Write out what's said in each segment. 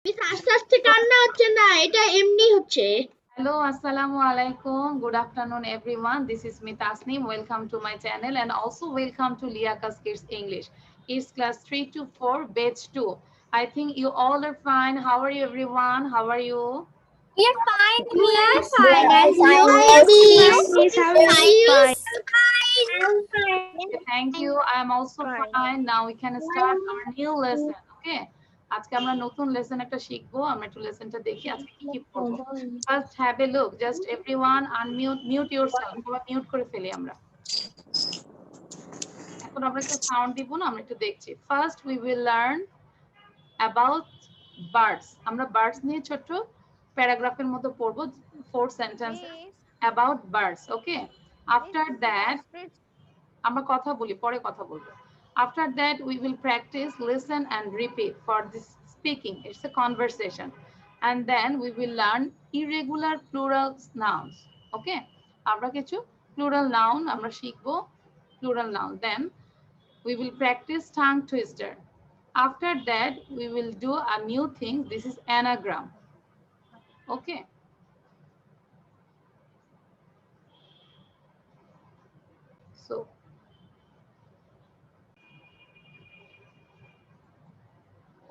Miss আস্তে আস্তে কান্না হচ্ছে না, এটা এমনি হচ্ছে। Hello, assalamu alaikum. Good afternoon, everyone. This is me Tasneem. Welcome to my channel and also welcome to Liakas Kids English. It's class 3 to 4, batch 2. I think you all are fine. How are you, everyone? How are you? We are fine, We are Miss. fine, and you? Miss, how are you? Okay, thank you. I am also fine. Now we can start our new lesson. Okay. আজকে আমরা নতুন lesson একটা শিখবো। আমরা একটু লেসনটা দেখি আজকে কি কি পড়বো। First have a look. Just everyone mute yourself. সবাই মিউট করে ফেলি আমরা। এখন আমরা একটু সাউন্ড দিব না, আমরা একটু দেখছি। First we will learn about birds. আমরা birds নিয়ে ছোট প্যারাগ্রাফের মতো পড়বো, 4 sentences about birds. Okay. After that আমরা কথা বলি, পরে কথা বলবো। After that we will practice, listen and repeat for this speaking. It's a conversation. And then we will learn irregular plural nouns. Okay. আমরা কিছু plural noun আমরা শিখবো, plural noun. Then we will practice tongue twister. After that we will do a new thing. This is anagram. Okay. So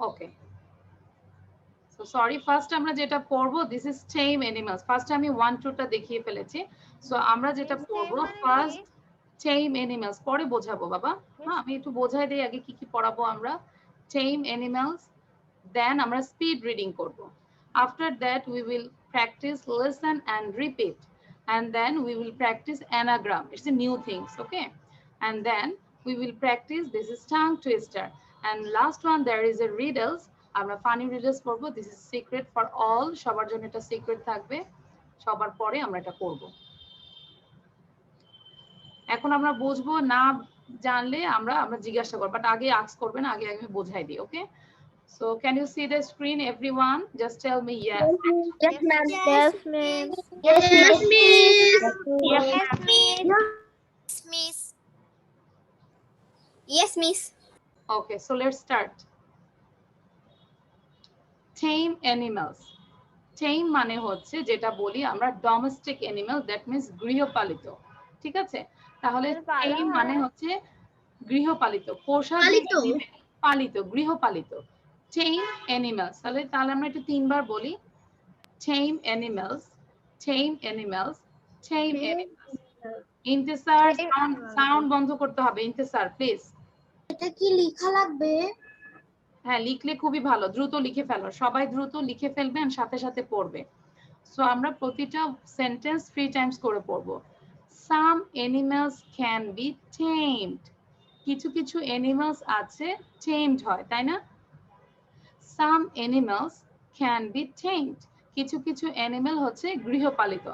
okay. So sorry, first আমরা যেটা পড়বো, this is tame animals. First আমি 1 2 টা দেখিয়ে ফেলেছি। So আমরা যেটা পড়বো first tame animals, পরে বোঝাবো বাবা। হ্যাঁ, আমি একটু বোঝাই দেই আগে কি কি পড়াবো আমরা। Tame animals, then আমরা speed reading করব। After that we will practice, listen and repeat, and then we will practice anagram. It's a new things, okay? And then we will practice, this is tongue twister, and last one there is a riddles. আমরা funny riddles পড়বো, this is secret for all, সবার জন্য এটা secret থাকবে, সবার পরে আমরা এটা করব। এখন আমরা বুঝবো, না জানলে আমরা জিজ্ঞাসা করব, বাট আগে আস্ক করবেন, আগে আমি বোঝাই দিই। Okay, so can you see the screen everyone? Just tell me yes. Yes, ma'am. Yes, miss. Yes, miss. Yes, miss. Yes, miss. Okay, so let's start. টেম অ্যানিমালস। টেম মানে হচ্ছে যেটা বলি আমরা ডোমেস্টিক অ্যানিমাল, দ্যাট মিন্স গৃহপালিত। ঠিক আছে, তাহলে টেম মানে হচ্ছে গৃহপালিত, পোষা পালিত, গৃহপালিত। টেম অ্যানিমালস, তাহলে আমরা একটু 3 বার বলি। টেম অ্যানিমালস, টেম অ্যানিমালস, টেম অ্যানিমালস। ইন্তেসার, সাউন্ড বন্ধ করতে হবে। ইন্তেসার প্লিজ। এটা কি লেখা লাগবে? হ্যাঁ, লিখলে খুবই ভালো, দ্রুত লিখে ফেলো, সবাই দ্রুত লিখে ফেলবেন, সাথে সাথে পড়বে। সো আমরা প্রতিটা সেন্টেন্স 3 টাইমস করে পড়বো। Some animals can be tamed. কিছু কিছু অ্যানিমালস আছে tamed হয়, তাই না? Some animals can be tamed. কিছু কিছু অ্যানিমাল হচ্ছে গৃহপালিত।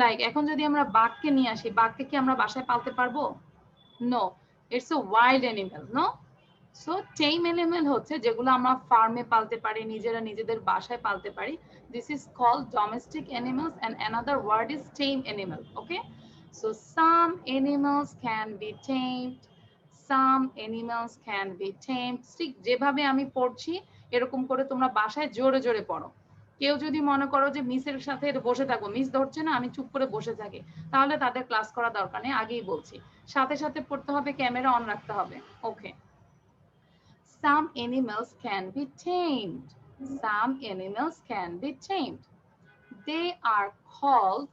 লাইক এখন যদি আমরা বাঘকে নিয়ে আসি, বাঘকে কি আমরা বাসায় পালতে পারবো? No, it's a wild animal, no? So tame animal হচ্ছে যেগুলো আমরা ফার্মে পালতে পারি, নিজেরা নিজেদের বাসায় পালতে পারি। This is called domestic animals and another word is tame animal. Okay, so some animals can be tamed, some animals can be tamed. ঠিক যেভাবে আমি পড়ছি এরকম করে তোমরা বাসায় জোরে জোরে পড়ো। কেউ যদি মনে করো যে মিসের সাথে বসে থাকো, মিস ধরছে না, আমি চুপ করে বসে থাকি, তাহলে তাদের ক্লাস করা দরকার নেই, আগেই বলছি। সাথে সাথে পড়তে হবে, ক্যামেরা অন রাখতে হবে। ওকে, some animals can be tamed. Some animals can be tamed. They are called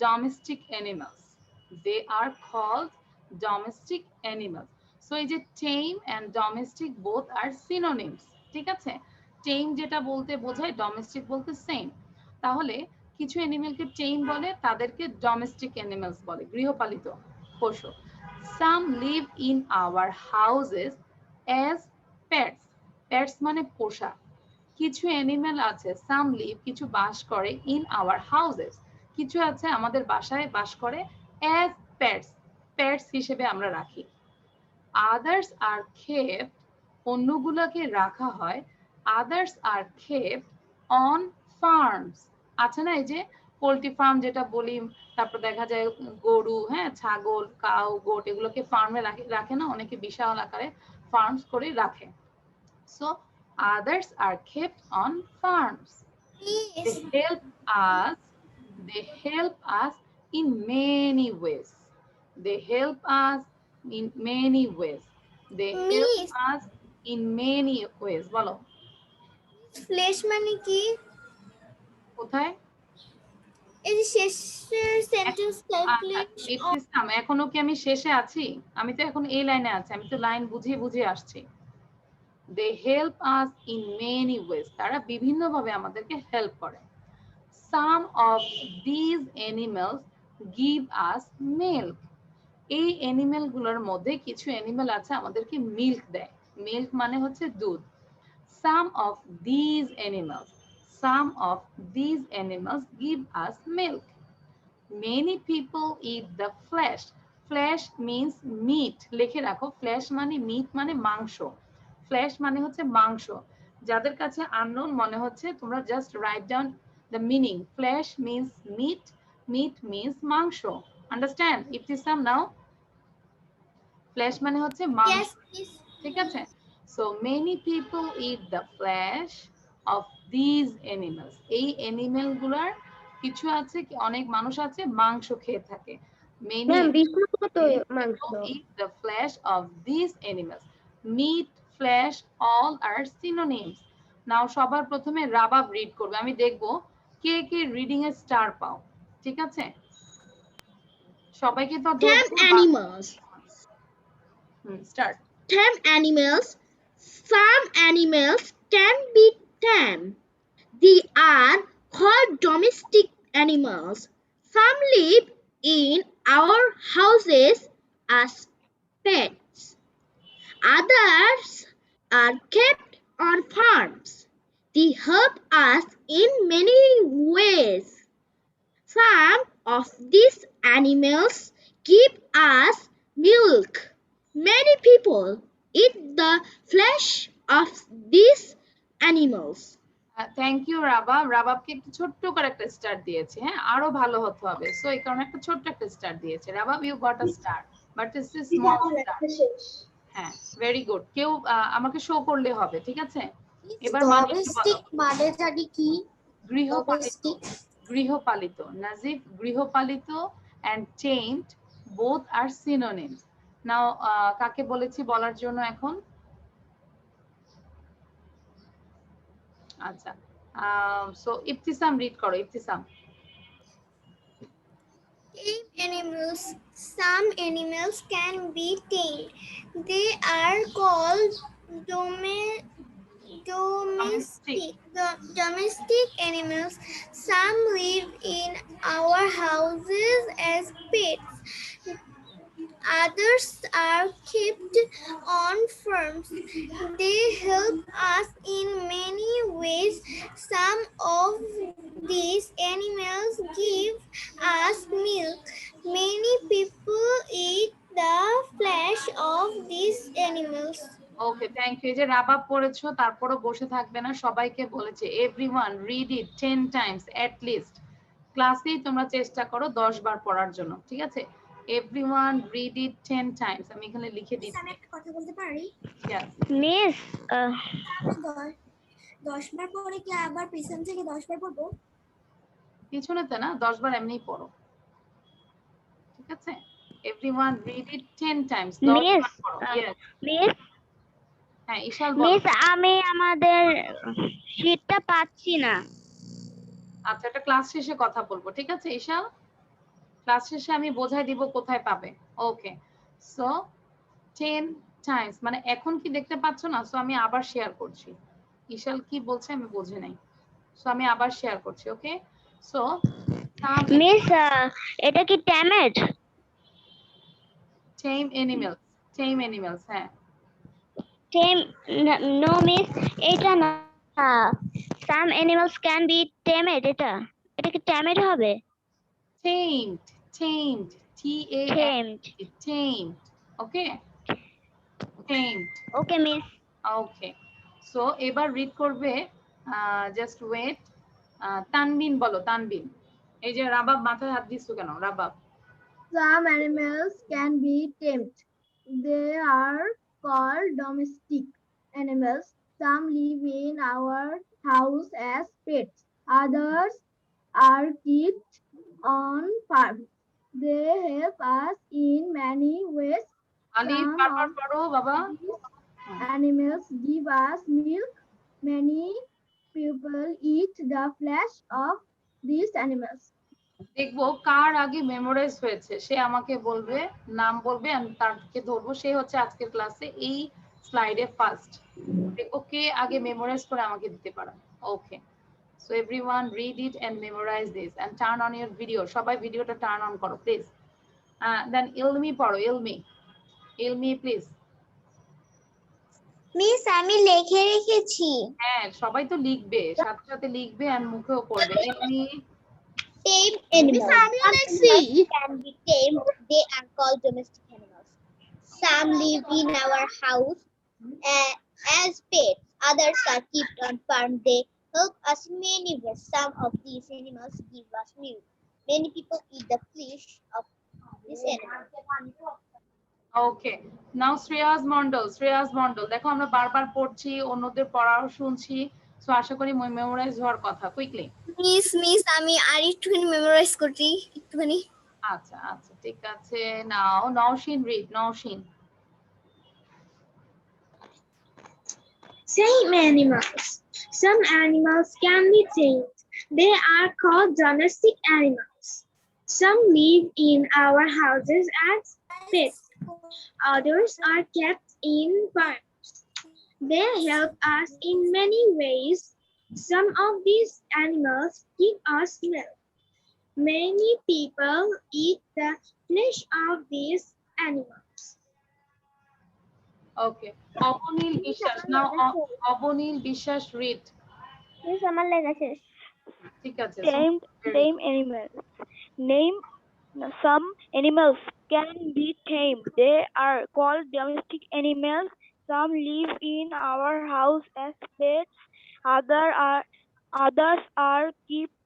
domestic animals. They are called domestic animals. So এই যে tame and domestic both are synonyms. ঠিক আছে, tame যেটা বলতে বোঝায়, domestic বলতে সেম। তাহলে কিছু অ্যানিমেলকে tame বলে, তাদেরকে domestic animals বলে, গৃহপালিত পশু। Some live in our houses as pets. Pets মানে পোষা। কিছু অ্যানিমেল আছে, সাম লিভ, কিছু বাস করে, ইন আওয়ার হাউসেস, কিছু আছে আমাদের বাসায় বাস করে, অ্যাজ পেটস, পেটস হিসেবে আমরা রাখি। আদার্স আর কেপ্ট, অন্যগুলোকে রাখা হয়, others are kept on farms. আছে না এই যে পোল্ট্রি ফার্ম যেটা বলি, তারপর দেখা যায় গরু, হ্যাঁ, ছাগল, কাউ, গোট, এগুলোকে ফার্মে রাখে না অনেকে, বিশাল আকারে ফার্মস করে রাখে। So others are kept on farms. They Miss. help us in many ways. They help us in many ways. They help Miss. us in many ways. বলো ফ্লেশ মানে কি? কোথায়? এই যে শেষের সেন্টেন্সটা প্লিজ। ইবতিসাম, এখনো কি আমি শেষে আছি? আমি তো এখন এই লাইনে আছি, আমি তো লাইন বুঝিয়ে বুঝিয়ে আসছি। They help us in many ways. তারা বিভিন্নভাবে আমাদেরকে হেল্প করে। Some of these animals give us milk. এই অ্যানিমেল গুলোর মধ্যে কিছু অ্যানিমেল আছে আমাদেরকে মিল্ক দেয়। মিল্ক মানে হচ্ছে দুধ। Some of these animals give us milk. Many people eat the flesh. Flesh means meat. লিখে রাখো, ফ্লেশ মানে মিট মানে মাংস। ফ্লেশ মানে হচ্ছে মাংস। যাদের কাছে আননোন মনে হচ্ছে তোমরা just write down the meaning. Flesh means meat, meat means মাংস. Understand? Ibtisam now? Flesh মানে হচ্ছে মাংস। Yes, miss. ঠিক আছে? So many people eat the flesh of these animals. এই অ্যানিমেল গুলার কিছু আছে, অনেক মানুষ আছে মাংস খেয়ে থাকে। Many people eat the flesh of these animals. Meat, flesh, all are synonyms. Now সবার প্রথমে রাবাব রিড করবে, আমি দেখব কে কে রিডিং এ স্টার পাও। ঠিক আছে? সবাইকে তো Tame animals. Start. Tame animals. Some animals can be tame. They are called domestic animals. Some live in our houses as pets. Others are kept on farms. They help us in many ways. Some of these animals give us milk. Many people eat the flesh of these animals. Thank you Rabab. রাবাবকে একটু ছোট্ট করে একটা star দিয়েছে, হ্যাঁ আরো ভালো হতে হবে, সো এই কারণে একটা ছোট্ট একটা স্টার দিয়েছে। Rabab you got a star, but it's a small star. হ্যাঁ, ভেরি গুড। কেউ আমাকে শো করলে হবে, ঠিক আছে? এবার ডোমেস্টিক মানেটা কি? গৃহপালিত। গৃহপালিত। নাজিব, গৃহপালিত and tamed both are synonyms. নাও কাকে বলেছি বলার জন্য এখন? আচ্ছা, সো ইবতিসাম রিড করো। Ibtisam. Tame animals. Some animals can be tamed. They are called domestic animals. Some live in our houses as pets. Others are kept on farms. They help us in many ways. Some of these animals give us milk. Many people eat the flesh of these animals. Okay, thank you. এই যে রাবাব পড়েছো, তারপরও বসে থাকবে না, সবাইকে বলেছে everyone read it 10 times at least. ক্লাসেই তোমরা চেষ্টা করো 10 বার পড়ার জন্য, ঠিক আছে? Everyone read it 10 Times. আমি এখানে লিখে দিচ্ছি। আমি একটা কথা বলতে পারি? মিস 10 বার পরে কি আবার পিছন থেকে 10 বার পড়বো? পিছনেতে না, 10 বার এমনিই পড়ো, ঠিক আছে? Everyone read it 10 Times. 10 বার পড়ো। ইয়েস মিস হ্যাঁ, ইশাল বল। মিস আমি আমাদের শীটটা পাচ্ছি না। আচ্ছা, এটা ক্লাস শেষে কথা বলবো, ঠিক আছে ইশাল? ক্লাস শেষে আমি বোঝাই দিব কোথায় পাবে। ওকে, সো 10 টাইমস মানে এখন কি দেখতে পাচ্ছ না? সো আমি আবার শেয়ার করছি। ইশাল কি বলছে আমি বুঝি নাই, সো আমি আবার শেয়ার করছি। ওকে, সো মিস এটা কি ট্যামেড? টেম অ্যানিমালস। টেম অ্যানিমালস, হ্যাঁ। টেম নো মিস, এটা না। সাম অ্যানিমালস ক্যান বি টেমেড, এটা কি ট্যামেড হবে? Tamed, tamed, T-A-M-E, tamed. Okay, tamed. ওকে মিস। Okay, so এবার রিড করবে, জাস্ট ওয়েট। তানবিন বলো, তানবিন। এই যে রাবাব মাথায় হাত দিছো কেন rabab? Some animals can be tamed. They are called domestic animals. Some live in our house as pets. Others are kept on farms. They help us in many ways. Alif Some বারবার of পড়ো বাবা। these animals give us milk. Many people eat the flesh of these animals. দেখবো কার আগে memorise হয়েছে, সে আমাকে বলবে, নাম বলবে, আমি তাকে ধরবো, সে হচ্ছে আজকের ক্লাসে এই স্লাইডে ফার্স্ট। দেখবো কে আগে মেমোরাইজ করে আমাকে দিতে পারে। Okay, so everyone read it and memorize this and turn on your video. সবাই ভিডিওটা টার্ন অন করো প্লিজ। দেন ইলমি পড়ো, ইলমি প্লিজ। মিস আমি লিখে রেখেছি। হ্যাঁ, সবাই তো লিখবে, সাথে সাথে লিখবে আর মুখেও পড়বে। ইলমি Tame Miss animals. আমিও Some দেখছি। animals can be tamed. They are called domestic animals. Some live in our house as pets. Others are kept on farm. They help us in many ways. Some of these animals give us milk. Many people eat the flesh of these animals. ওকে, নাও শ্রেয়াস মন্ডল। দেখো আমরা বারবার পড়ছি, অন্যদের পড়াও শুনছি, so আশা করি memorise হওয়ার কথা। কুইকলি। মিস আমি আর একটুখানি মেমোরাইজ করছি একটুখানি। আচ্ছা আচ্ছা ঠিক আছে, now Naushin read, Naushin. Tame animals. Some animals can be tamed. They are called domestic animals. Some live in our houses as pets. Others are kept in farms. They help us in many ways. Some of these animals give us milk. Many people eat the flesh of these animals. ওকে, অবনীল বিশ্বাস, নাও অবনীল বিশ্বাস read. Miss আমার লেখা শেষ। ঠিক আছে। Tame animals. Name some animals can be tamed. They are called domestic animals. Some live in our house as pets. Others are kept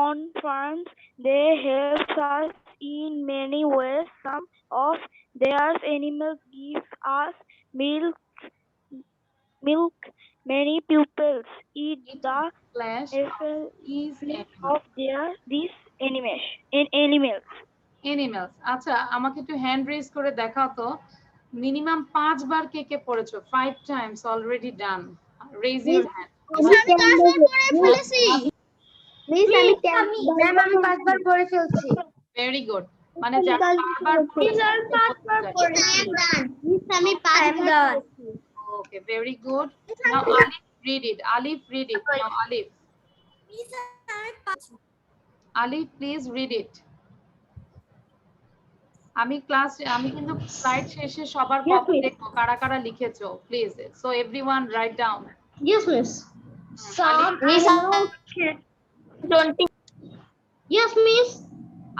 on farms. They help us in many ways. Some of their animals give us milk. Many pupils eat the flash is of these animals. Animals. আচ্ছা, আমাকে একটু hand raise করে দেখাও তো, minimum 5 বার কে কে পড়েছো? 5 times already done. Raise your hand. Miss আমি 10 বার পড়ে ফেলেছি। মিস আমি 5 বার পড়ে ফেলছি। ভেরি গুড, মানে যারা বারবার পড়েছে। মিস আমি 5 বার। ওকে, very good. Now Alif read it. Now Alif please read it. আমি কিন্তু স্লাইড শেষে সবার কপি দেখবো কারা কারা লিখেছো please. So everyone write down. Yes, miss. Yes, miss.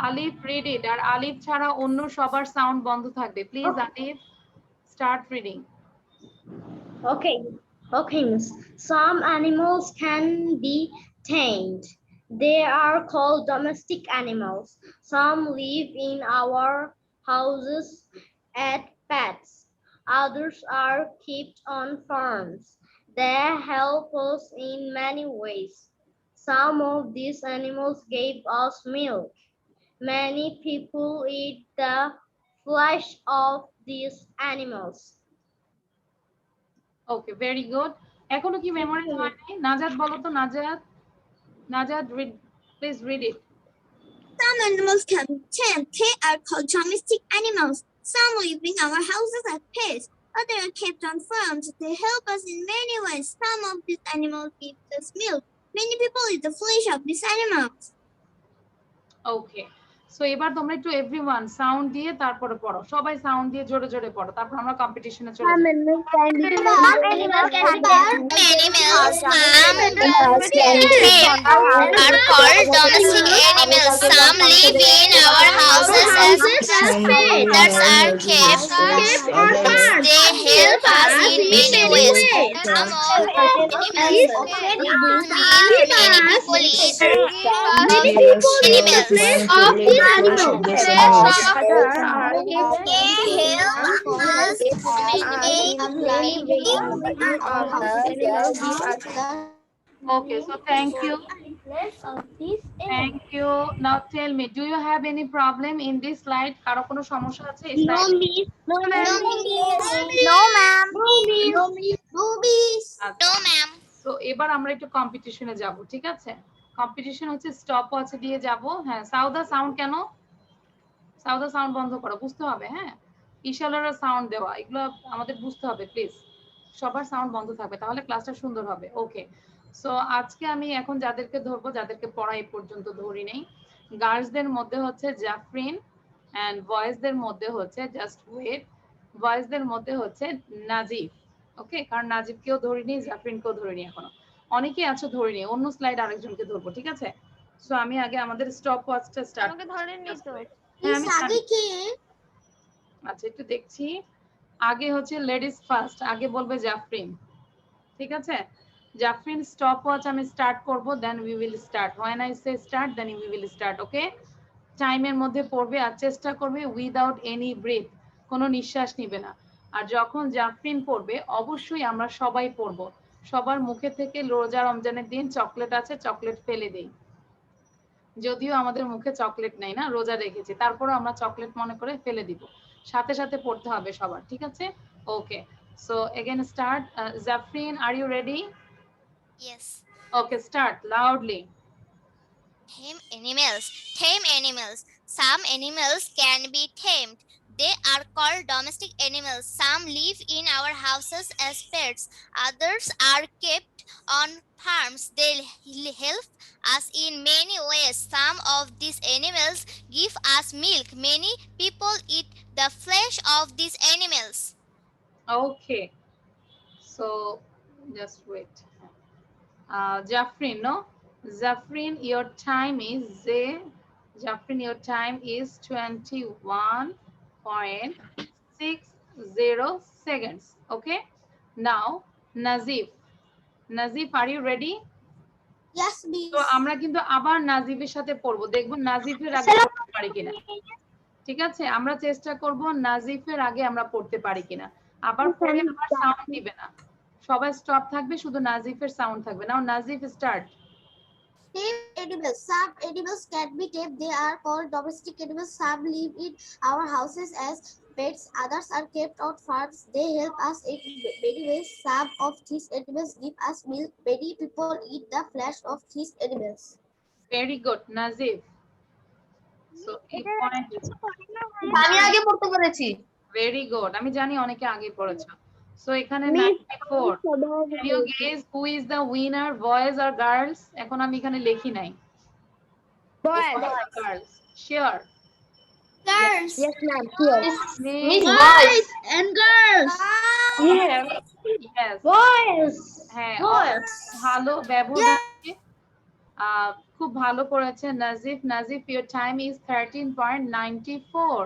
Alif read it. আর আলিফ ছাড়া অন্য সবার সাউন্ড বন্ধ থাকবে please. Alif start reading. Okay, miss. Some animals can be tamed. They are called domestic animals. Some live in our houses as pets. Others are kept on farms. They help us in many ways. Some of these animals give us milk. Many people eat the flesh of these animals. Okay, very good. এখনো কি memory হয়নি? নাজাদ বলো তো, নাজাদ read please, read it. Some animals can be tamed. They are called domestic animals. Some live in our houses as pets. Others are kept on farms. They help us in many ways. Some of these animals give us milk. Many people eat the flesh of these animals. Okay, so এবার তোমরা একটু everyone sound দিয়ে তারপরে পড়ো, সবাই sound দিয়ে জোরে জোরে পড়ো, তারপর আমরা কম্পিটিশনে চলে যাই। Animals can be tamed. Some are called domestic animals. Some live in our houses as pets. Others are kept on farms. They help us in many ways. Some of these animals give us people eat Many people eat the flesh of these animals. they help us Okay, so thank you. Thank you. Now tell me, do you have any problem in this slide? কারো কোনো সমস্যা আছে এই No, slide? miss. No, No, ma'am. ma'am. No, miss. No, miss. আচ্ছা। No, ma'am. তো এবার আমরা একটু কম্পিটিশনে যাব, ঠিক আছে? কম্পিটিশন হচ্ছে স্টপ ওয়াচ দিয়ে যাব। হ্যাঁ, সাউদা সাউন্ড কেন? সাউদা সাউন্ড বন্ধ করো, বুঝতে হবে। হ্যাঁ, ইশারার সাউন্ড দেওয়া এগুলো আমাদের বুঝতে হবে প্লিজ। সবার সাউন্ড বন্ধ থাকবে, তাহলে ক্লাসটা সুন্দর হবে। ওকে, সো আজকে আমি এখন যাদেরকে ধরবো, যাদেরকে পড়া এই পর্যন্ত ধরি নেই, গার্লসদের মধ্যে হচ্ছে জাফরিন এন্ড বয়েজদের মধ্যে হচ্ছে জাস্ট ওয়েট, বয়েজদের মধ্যে হচ্ছে নাজিফ। ওকে, কারণ নাজিফকেও ধরিনি, জাফরিনকেও ধরিনি এখনো। অনেকেই আছো ধরিনি, অন্য স্লাইড আরেকজনকে ধরবো, ঠিক আছে? সো আমি আগে আমাদের স্টপ ওয়াচটা স্টার্ট করব। হ্যাঁ, আমি জানি। আচ্ছা, একটু দেখছি। আগে হচ্ছে লেডিস ফার্স্ট, আগে বলবে জাফরিন, ঠিক আছে? জাফরিন, স্টপ ওয়াচ আমি স্টার্ট করব, then we will start. When I say start, then we will start. Okay, টাইমের মধ্যে পড়বে আর চেষ্টা করবে উইদাউট এনি ব্রেথ, কোনো নিঃশ্বাস নিবে না। আর যখন জাফরিন পড়বে অবশ্যই আমরা সবাই পড়ব, সবার মুখে থেকে রোজা রমজানের দিন চকলেট আছে, চকলেট ফেলে দেই। যদিও আমাদের মুখে চকলেট নেই না, রোজা রেখেছি, তারপরও আমরা চকলেট মনে করে ফেলে দিব। সাথে সাথে পড়তে হবে সবার, ঠিক আছে? ওকে, so again start. Jafrin, are you ready? Yes. Okay, start loudly. Tame animals. Tame animals. Some animals can be tamed. They are called domestic animals. Some live in our houses as pets. Others are kept on farms. They help us in many ways. Some of these animals give us milk. Many people eat the flesh of these animals. Okay, so just wait. Jafrin, no? Jafrin, your time is Jafrin, your time is 21.60 seconds. Okay. Now, Nazif. Nazif, are you ready? Yes, miss. তো আমরা কিন্তু আবার নাজিফের সাথে পড়বো, দেখবো নাজিফের আগে পড়তে পারি কিনা। ঠিক আছে, আমরা চেষ্টা করব নাজিফের আগে আমরা পড়তে পারি কিনা। আবার পড়ে আবার সাউন্ড দিবে না, সবাই স্টপ থাকবে, শুধু নাজিফের সাউন্ড থাকবে। Now Najif, start. Tame animals. Some animals can be tamed. They are called domestic animals. Some live in our houses as pets. Others are kept on farms. They help us in many ways. Some of these animals give us milk. Many people eat the flesh of these animals. Very good Nazif. So এই point আমি আগে পড়তে পেরেছি। Very good, আমি জানি অনেকে আগে পড়েছো। সো এখানে 94। Can you guess who is the winner, boys or girls? এখন আমি এখানে লিখি নাই। Boys. Girls. Sure. Girls. Yes, ma'am. Sure. Miss Boys and girls. Yes. Yes. Boys. হ্যাঁ, Boys. ভালো ব্যবধানে খুব ভালো করেছে Nazif. Nazif, your time is 13.94.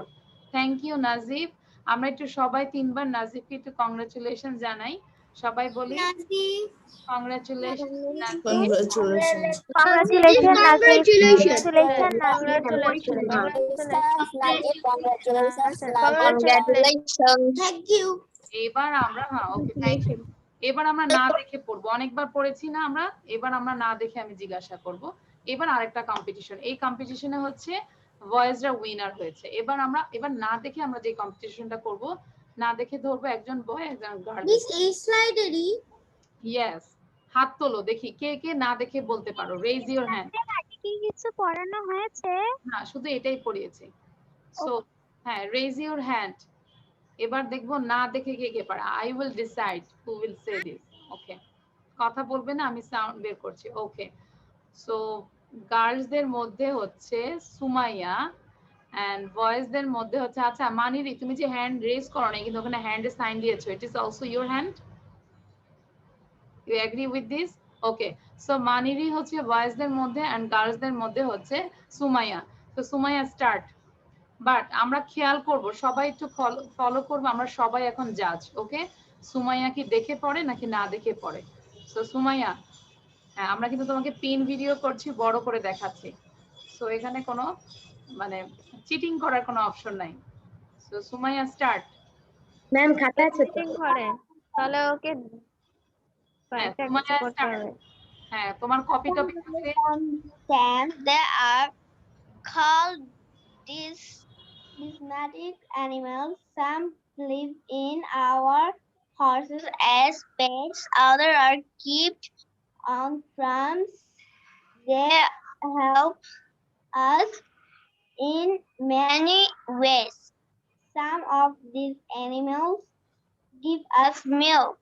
Thank you Nazif. আমরা একটু সবাই তিনবার নাজিফকে একটু কংগ্রাচুলেশন জানাই, সবাই বলি কংগ্রাচুলেশন নাজিফ। Thank you. এবার আমরা ওকে, থ্যাংক ইউ। এবার আমরা না দেখে পড়বো, অনেকবার পড়েছি না আমরা, এবার আমরা না দেখে আমি জিজ্ঞাসা করব। এবার আরেকটা কম্পিটিশন, এই কম্পিটিশনে হচ্ছে বয়েজরা উইনার হয়েছে। এবার না দেখে আমরা যে কম্পিটিশনটা করব, না দেখে ধরবো একজন বয় একজন গার্ল। Miss, এই স্লাইডেরই ইয়েস, হাত তোলো দেখি কে কে না দেখে বলতে পারো, রেজ ইওর হ্যান্ড। কি কিছু পড়ানো হয়েছে? না, শুধু এটাই পড়িয়েছি। সো হ্যাঁ, রেজ ইওর হ্যান্ড। এবার দেখবো না দেখে কে কে পারে। I will decide who will say this. Okay, কথা বলবে না, আমি সাউন্ড বের করছি। ওকে, সো গার্লসদের মধ্যে হচ্ছে সুমাইয়া এন্ড বয়েজদের মধ্যে হচ্ছে, আচ্ছা মানিরি, তুমি যে হ্যান্ড রেজ করো না, কিন্তু ওখানে হ্যান্ডে সাইন দিয়েছো, it is also your hand. You agree with this? Okay, so Maniri হচ্ছে বয়েজদের মধ্যে এন্ড গার্লসদের মধ্যে হচ্ছে সুমাইয়া। তো সুমাইয়া স্টার্ট। বাট আমরা খেয়াল করব, সবাই একটু ফলো করবো, আমরা সবাই এখন জাজ। ওকে, সুমাইয়া কি দেখে পড়ে নাকি না দেখে পড়ে? সো সুমাইয়া, হ্যাঁ, আমরা কিন্তু তোমাকে পিন ভিডিও করছি, বড় করে দেখাচ্ছি। সো এখানে কোনো মানে চিটিং করার কোনো অপশন নাই। So Sumaiya start. ম্যাম খাতা আছে তো? মিটিং করে তাহলে ওকে হ্যাঁ, কয়েকটা কিছু সুমাইয়া করতে স্টার্ট। হবে। হ্যাঁ, তোমার কপি টপি আছে? Sam, they are called domestic animals. Some live in our houses as pets. Others are kept on farms. They help us in many ways. Some of these animals give us milk.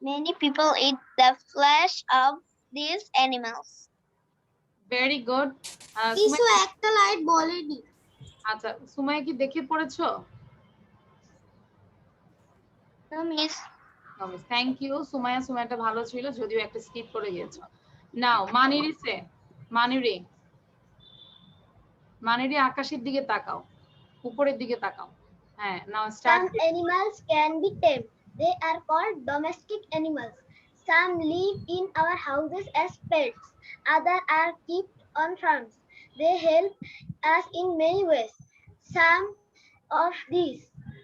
Many people eat the flesh of these animals. Very good. একটা light বলেনি। আচ্ছা, সুমাইয়া কি দেখে পড়েছো? No, miss. Thank you Sumaiya. সুমাইয়াটা ভালো ছিল, যদিও একটা স্কিপ করে গিয়েছো। নাও মানিরি সে, মানিরি, মানিরি আকাশের দিকে তাকাও, উপরের দিকে তাকাও। হ্যাঁ, নাও start. Some animals can be tamed. They are called domestic animals. Some live in our houses as pets. Others are kept on farms. They help us in many ways. Some of these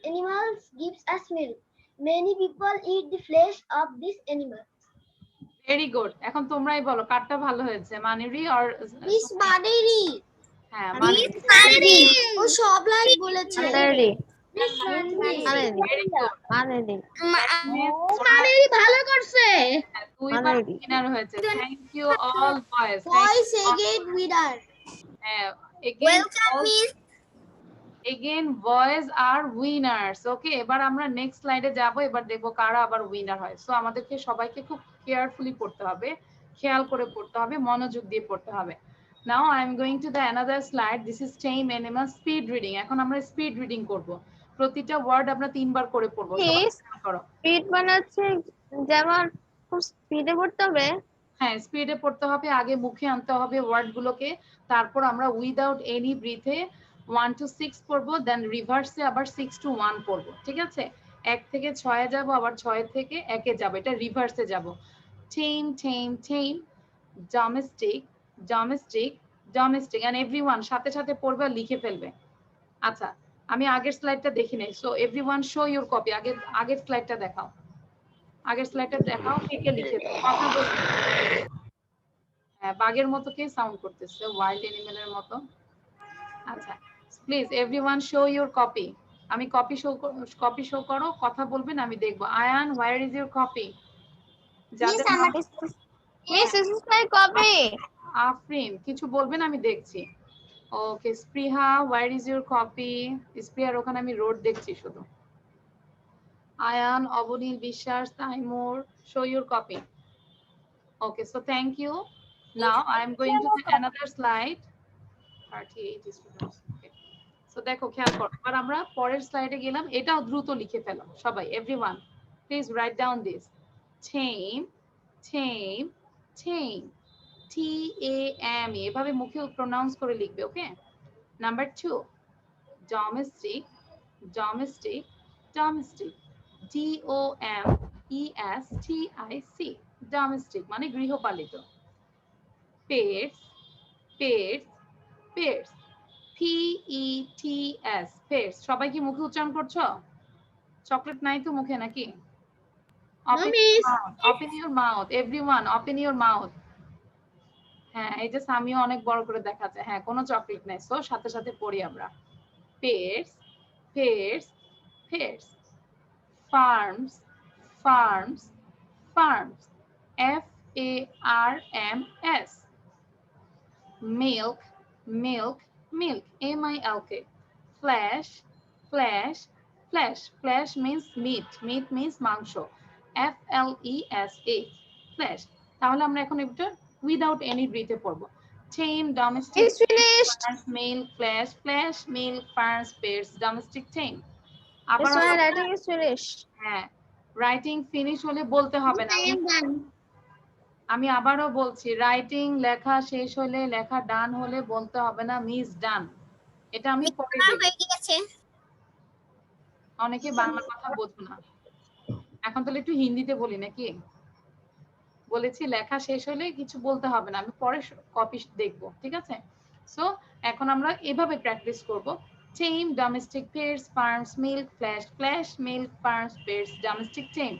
animals gives us milk. Many people eat the flesh of these animals. Very good. এখন তোমরাই বলো কারটা ভালো হয়েছে, মানিরি আর Miss Maneri. হ্যাঁ Miss মানিরি। Maneri. ও সব light বলেছে। Maneri Miss Maneri. Very good. Maneri Maneri ভালো করছে। দুইবার মানিরি উইনার হয়েছে। Thank you all boys. Boys again winner. হ্যাঁ, Welcome, Miss. এগেইন বয়েজ আর উইনার্স। ওকে, এবার আমরা নেক্সট স্লাইডে যাব। এবার দেখবো কারা আবার উইনার হয়। সো আমাদেরকে সবাইকে খুব কেয়ারফুলি পড়তে হবে, খেয়াল করে পড়তে হবে, মনোযোগ দিয়ে পড়তে হবে। নাও I am going to the another slide. This is tame animal speed reading. এখন আমরা স্পিড রিডিং করব। প্রতিটা ওয়ার্ড আমরা 3 বার করে পড়বো। সবাই Yes. খেয়াল করো। স্পিড বানাচ্ছে যেমন খুব স্পিডে করতে হবে। হ্যাঁ, স্পিডে পড়তে হবে, আগে মুখে আনতে হবে ওয়ার্ডগুলোকে, তারপর আমরা উইদাউট এনি ব্রিথে 1 to 6 পড়বো, দেন রিভার্সে আবার 6 to 1 পড়বো। ঠিক আছে, 1 থেকে 6 যাব, আবার 6 থেকে 1 এ যাব, এটা রিভার্সে যাব। Tame tame tame, domestic domestic domestic, and everyone সাথে সাথে পড়বে আর লিখে ফেলবে। আচ্ছা, আমি আগের স্লাইডটা দেখি নাই। So everyone show your copy. আগের স্লাইডটা দেখাও, আগের স্লাইডটা দেখাও, কে কে লিখেছে কথা বলবে। হ্যাঁ, বাঘের মতো কে সাউন্ড করতেছে, ওয়াইল্ড অ্যানিমেলের মতো। আচ্ছা, please everyone show your copy. আমি কপি শো করো, কথা বলবেন, আমি দেখবো। Ayan, where is your copy? যাদের Miss, this is my copy. Afrin কিছু বলবেন, আমি দেখছি। Okay, Spriha, where is your copy? স্পৃহার ওখানে আমি রোড দেখছি শুধু। Ayan, Abanil Biswas, Taimur, show your copy. Okay, so thank you. Now I am going to the another slide. 38 students. Okay. So দেখো খেয়াল করো, এবার আমরা পরের স্লাইডে গেলাম। এটাও দ্রুত লিখে ফেলো সবাই। Everyone, please write down this. Tame, tame, tame. T-A-M-E. এভাবে মুখে প্রনাউন্স করে লিখবে, ওকে? Number 2, domestic, domestic, domestic. D-O-M-E-S-T-I-C. Domestic মানে গৃহপালিত। Pets, pets, pets. P-E-T-S, pets. সবাই কি মুখে উচ্চারণ করছো? চকলেট নাই তো মুখে নাকি? Open your mouth, everyone, open your mouth. হ্যাঁ, এই যে সামিও অনেক বড় করে দেখাচ্ছে। হ্যাঁ, কোনো চকলেট নাই। সো সাথে সাথে পড়ি আমরা। Pets, pets, pets. Farms, farms, farms, F-A-R-M-S. Milk, milk, milk, M-I-L-K. Flesh, flesh, flesh. Flesh means meat. Meat means মাংস. F-L-E-S-H, flesh. তাহলে আমরা এখন একটু without any breath পড়বো। Tame, domestic, It's finished. farms, milk, flesh, flesh, milk, farms, pets, domestic, tame. Miss, আবার my writing is finished. হ্যাঁ, writing finish হলে বলতে হবে না। আমি আবারও বলছি, রাইটিং লেখা শেষ হলে, লেখা ডান হলে বলতে হবে না মিস ডান। এটা আমি পরে দেখি। অনেকে বাংলা কথা বোঝো না। এখন তাহলে একটু হিন্দিতে বলি নাকি? বলেছি লেখা শেষ হলে কিছু বলতে হবে না, আমি পরে কপি দেখবো, ঠিক আছে? সো এখন আমরা এভাবে প্র্যাকটিস করব। Tame, domestic pairs, farms, milk, flesh, flesh, milk, farms, pairs, domestic, tame.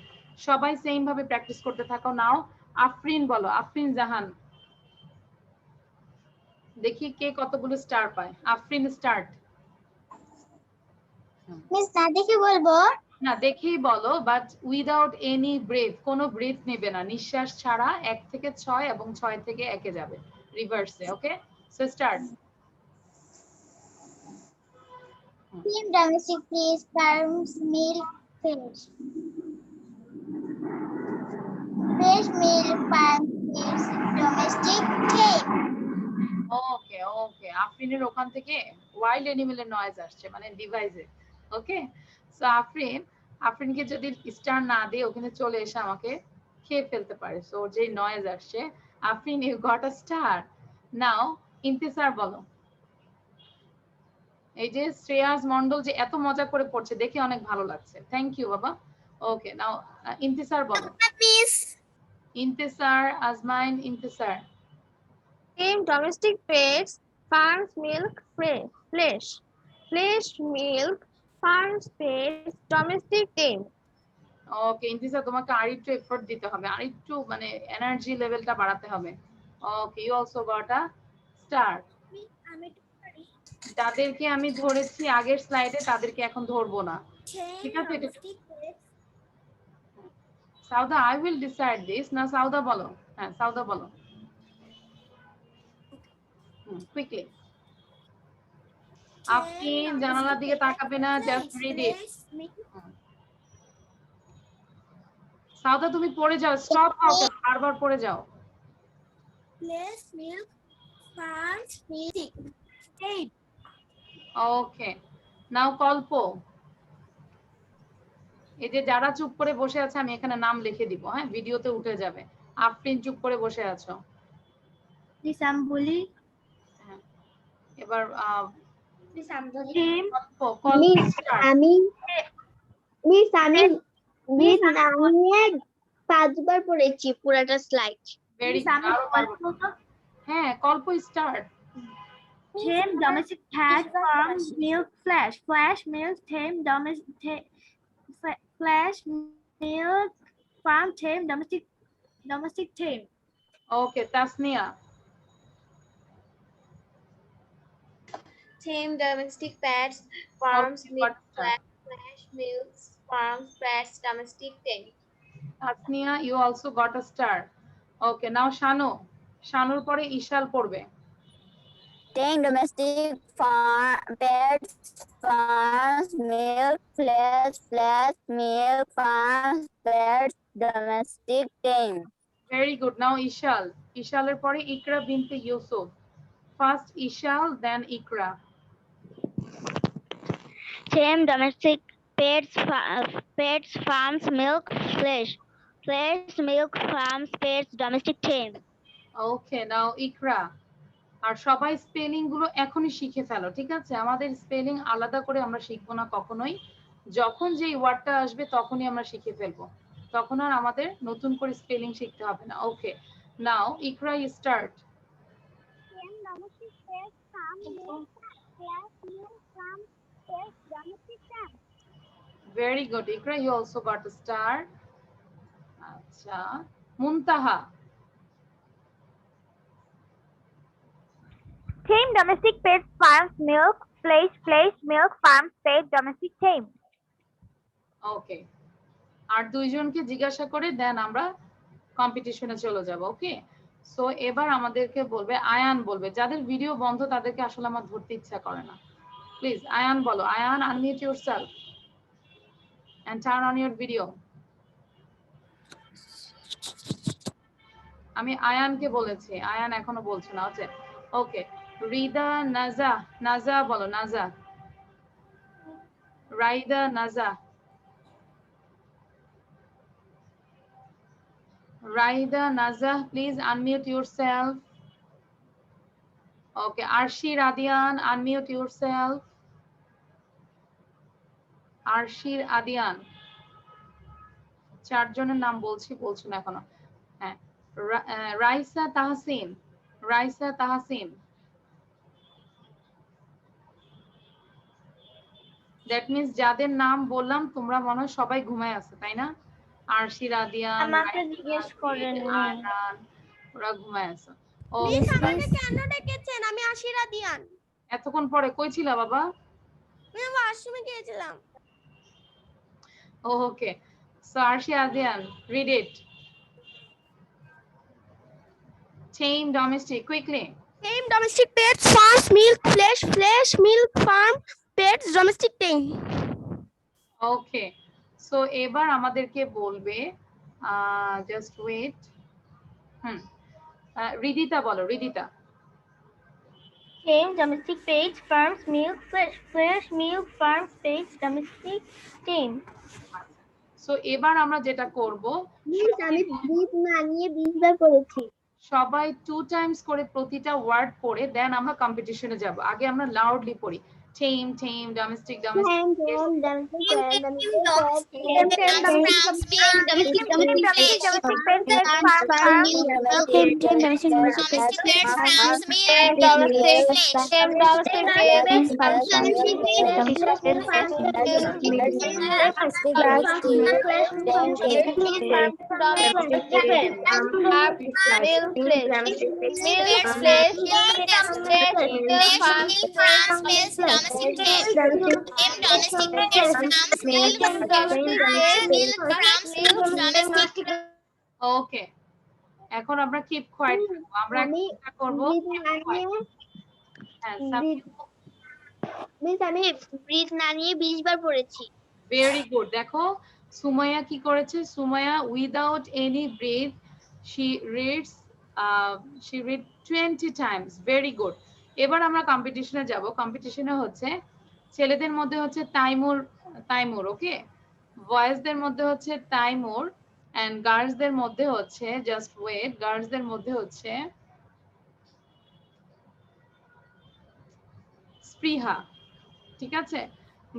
সবাই সেম ভাবে প্র্যাকটিস করতে থাকো। নাও আফরিন বলো, আফরিন জাহান। দেখি কে কতগুলো স্টার পায়। আফরিন স্টার্ট। মিস না দেখে বলবো? না দেখেই বলো, বাট উইদাউট এনি ব্রেথ, কোনো ব্রেথ নেবে না, নিঃশ্বাস ছাড়া 1 থেকে 6 এবং 6 থেকে 1 এ যাবে রিভার্সে। Okay, so start. Team domestic please farms milk fish. Fresh milk farms is domestic cake. ওকে ওকে, আফরিনের ওখান থেকে ওয়াইল্ড অ্যানিমেলের নয়েজ আসছে, মানে ডিভাইসে। ওকে, সো আফরিনকে যদি স্টার না দিয়ে ওখানে চলে এসে আমাকে খেয়ে ফেলতে পারে, সো যে নয়েজ আসছে। Afrin, you got a star. Now Intisar বলো। এই যে শ্রেয়াস মন্ডল যে এত মজা করে পড়ছে, দেখে অনেক ভালো লাগছে, থ্যাংক ইউ বাবা। ওকে, নাও ইন্তিসার বলো। Miss. ইন্তিসার, আজমাইন, Intisar. Team domestic pets farms milk flesh. Flesh milk farms pets domestic tame. ওকে ইন্তিসার, তোমাকে আরেকটু এফোর্ট দিতে হবে, আরেকটু মানে এনার্জি লেভেলটা বাড়াতে হবে। Okay, you also got a star. যাদেরকে আমি ধরেছি আগের স্লাইডে তাদেরকে এখন ধরবো না, ঠিক আছে? Sawda, I will decide this. না সাউদা বলো। হ্যাঁ সাউদা বলো কুইকলি। আপনি জানালার দিকে তাকাবে না, জাস্ট রিড ইট। সাউদা তুমি পড়ে যাও, স্টপ কাউকে বারবার পড়ে যাও। Flesh milk farms milk cake. ওকে, নাও কল্প। এই যে যারা চুপ করে বসে আছে আমি এখানে নাম লিখে দিব, হ্যাঁ ভিডিওতে উঠে যাবে। আফরিন চুপ করে বসে আছো। Miss আমি বলি। হ্যাঁ, এবার Miss আমি বলি। আমি মিস আমি মিস নামিয়ে 5 বার পড়েছি পুরাটা স্লাইড। ভেরি হ্যাঁ, কল্প start. Tame domestic cat farms milk flash. Flash milk tame domestic flash milk farm tame domestic tame. Okay, Tasnia. Tame domestic pets farms Okay, milk got flash milks farms pets domestic tame. Tasnia, you also got a star. ওকে, নাও শানু। শানুর পরে ইশাল পড়বে। Tame domestic pets farms milk flash milk farms pets domestic tame. Very good, now Ishal. ইশালের পরে Iqra Binte Yusuf. First Ishal, then Iqra. Tame domestic pets farms milk flash. Flash milk farms pets domestic tame. ওকে, now ইকরা। আর সবাই spelling গুলো এখনই শিখে ফেলো, ঠিক আছে? আমাদের স্পেলিং আলাদা করে আমরা শিখবো না কখনোই, যখন যে ওয়ার্ডটা আসবে তখনই আমরা শিখে ফেলবো, তখন আর আমাদের নতুন করে স্পেলিং শিখতে হবে না। Okay, now Iqra you start. Tame domestic pets farms milk flash milk farms pets domestic tame. Very good Iqra, you also got a star. আচ্ছা, Muntaha. Tame domestic pets farms milk flash milk farms pets domestic tame. ওকে, আর দুইজনকে জিজ্ঞাসা করে দেন আমরা কম্পিটিশনে চলে যাব। ওকে, so এবার আমাদেরকে বলবে আয়ান বলবে। যাদের ভিডিও বন্ধ তাদেরকে আসলে আমার ধরতে ইচ্ছা করে না। প্লিজ আয়ান বলো। Ayan, unmute yourself and turn on your video. আমি আয়ানকে বলেছি, আয়ান এখনো বলছে না। হচ্ছে ওকে, রিদা নাজা। নাজা বলো, Naja. Raida, Naja. Raida, Naja, please unmute yourself. Okay, Arshi Radian, unmute yourself. আরশির আদিয়ান। চারজনের নাম বলছি, বলছো না এখনো। হ্যাঁ, রাইসা তাহসিন, রাইসা তাহসিন। দ্যাট মিন্স যাদের নাম বললাম তোমরা মনে হয় সবাই ঘুমায় আছে, তাই না? আরশি, রাদিয়ান, আমাকে জিজ্ঞেস করেন আরনান, ওরা ঘুমায় আছে। মিস আমাকে কেন ডেকেছেন? আমি আশিরা দিয়ান। এতক্ষণ পরে কই ছিলা বাবা? আমি ওয়াশরুমে গিয়েছিলাম। Okay, so Arshi, Radian, read it. Tame domestic, quickly. Tame domestic pets, farms, milk, flesh, milk, farm, pets, domestic tame. Okay, so এবার আমাদেরকে বলবে, জাস্ট ওয়েট। রিদিতা বলো, Ridita. Tame domestic pets, farms, milk, flesh, milk, farms, pets, domestic tame. So এবার আমরা যেটা করব, miss আমি breathe না নিয়ে 20 বার পড়েছি। সবাই 2 টাইমস করে প্রতিটা ওয়ার্ড পড়ে দেন আমরা কম্পিটিশনে যাব। আগে আমরা লাউডলি পড়ি, টেম টেম, ডোমেস্টিক ডোমেস্টিক, ওকে। এখন আমরা কিপ কোয়াইট করব, আমরা একটা করব মিস আমি ব্রিথ না নিয়ে 20 বার পড়েছি। Very good. দেখো সুমাইয়া কি করেছে, Sumaiya without any breath she reads 20 times, very good. এবার আমরা কম্পিটিশনে যাব। কম্পিটিশনে হচ্ছে ছেলেদের মধ্যে হচ্ছে তাইমুর, ওকে, বয়েজদের মধ্যে হচ্ছে তাইমুর, এন্ড গার্লসদের মধ্যে হচ্ছে, জাস্ট ওয়েট, গার্লসদের মধ্যে হচ্ছে স্পৃহা, ঠিক আছে?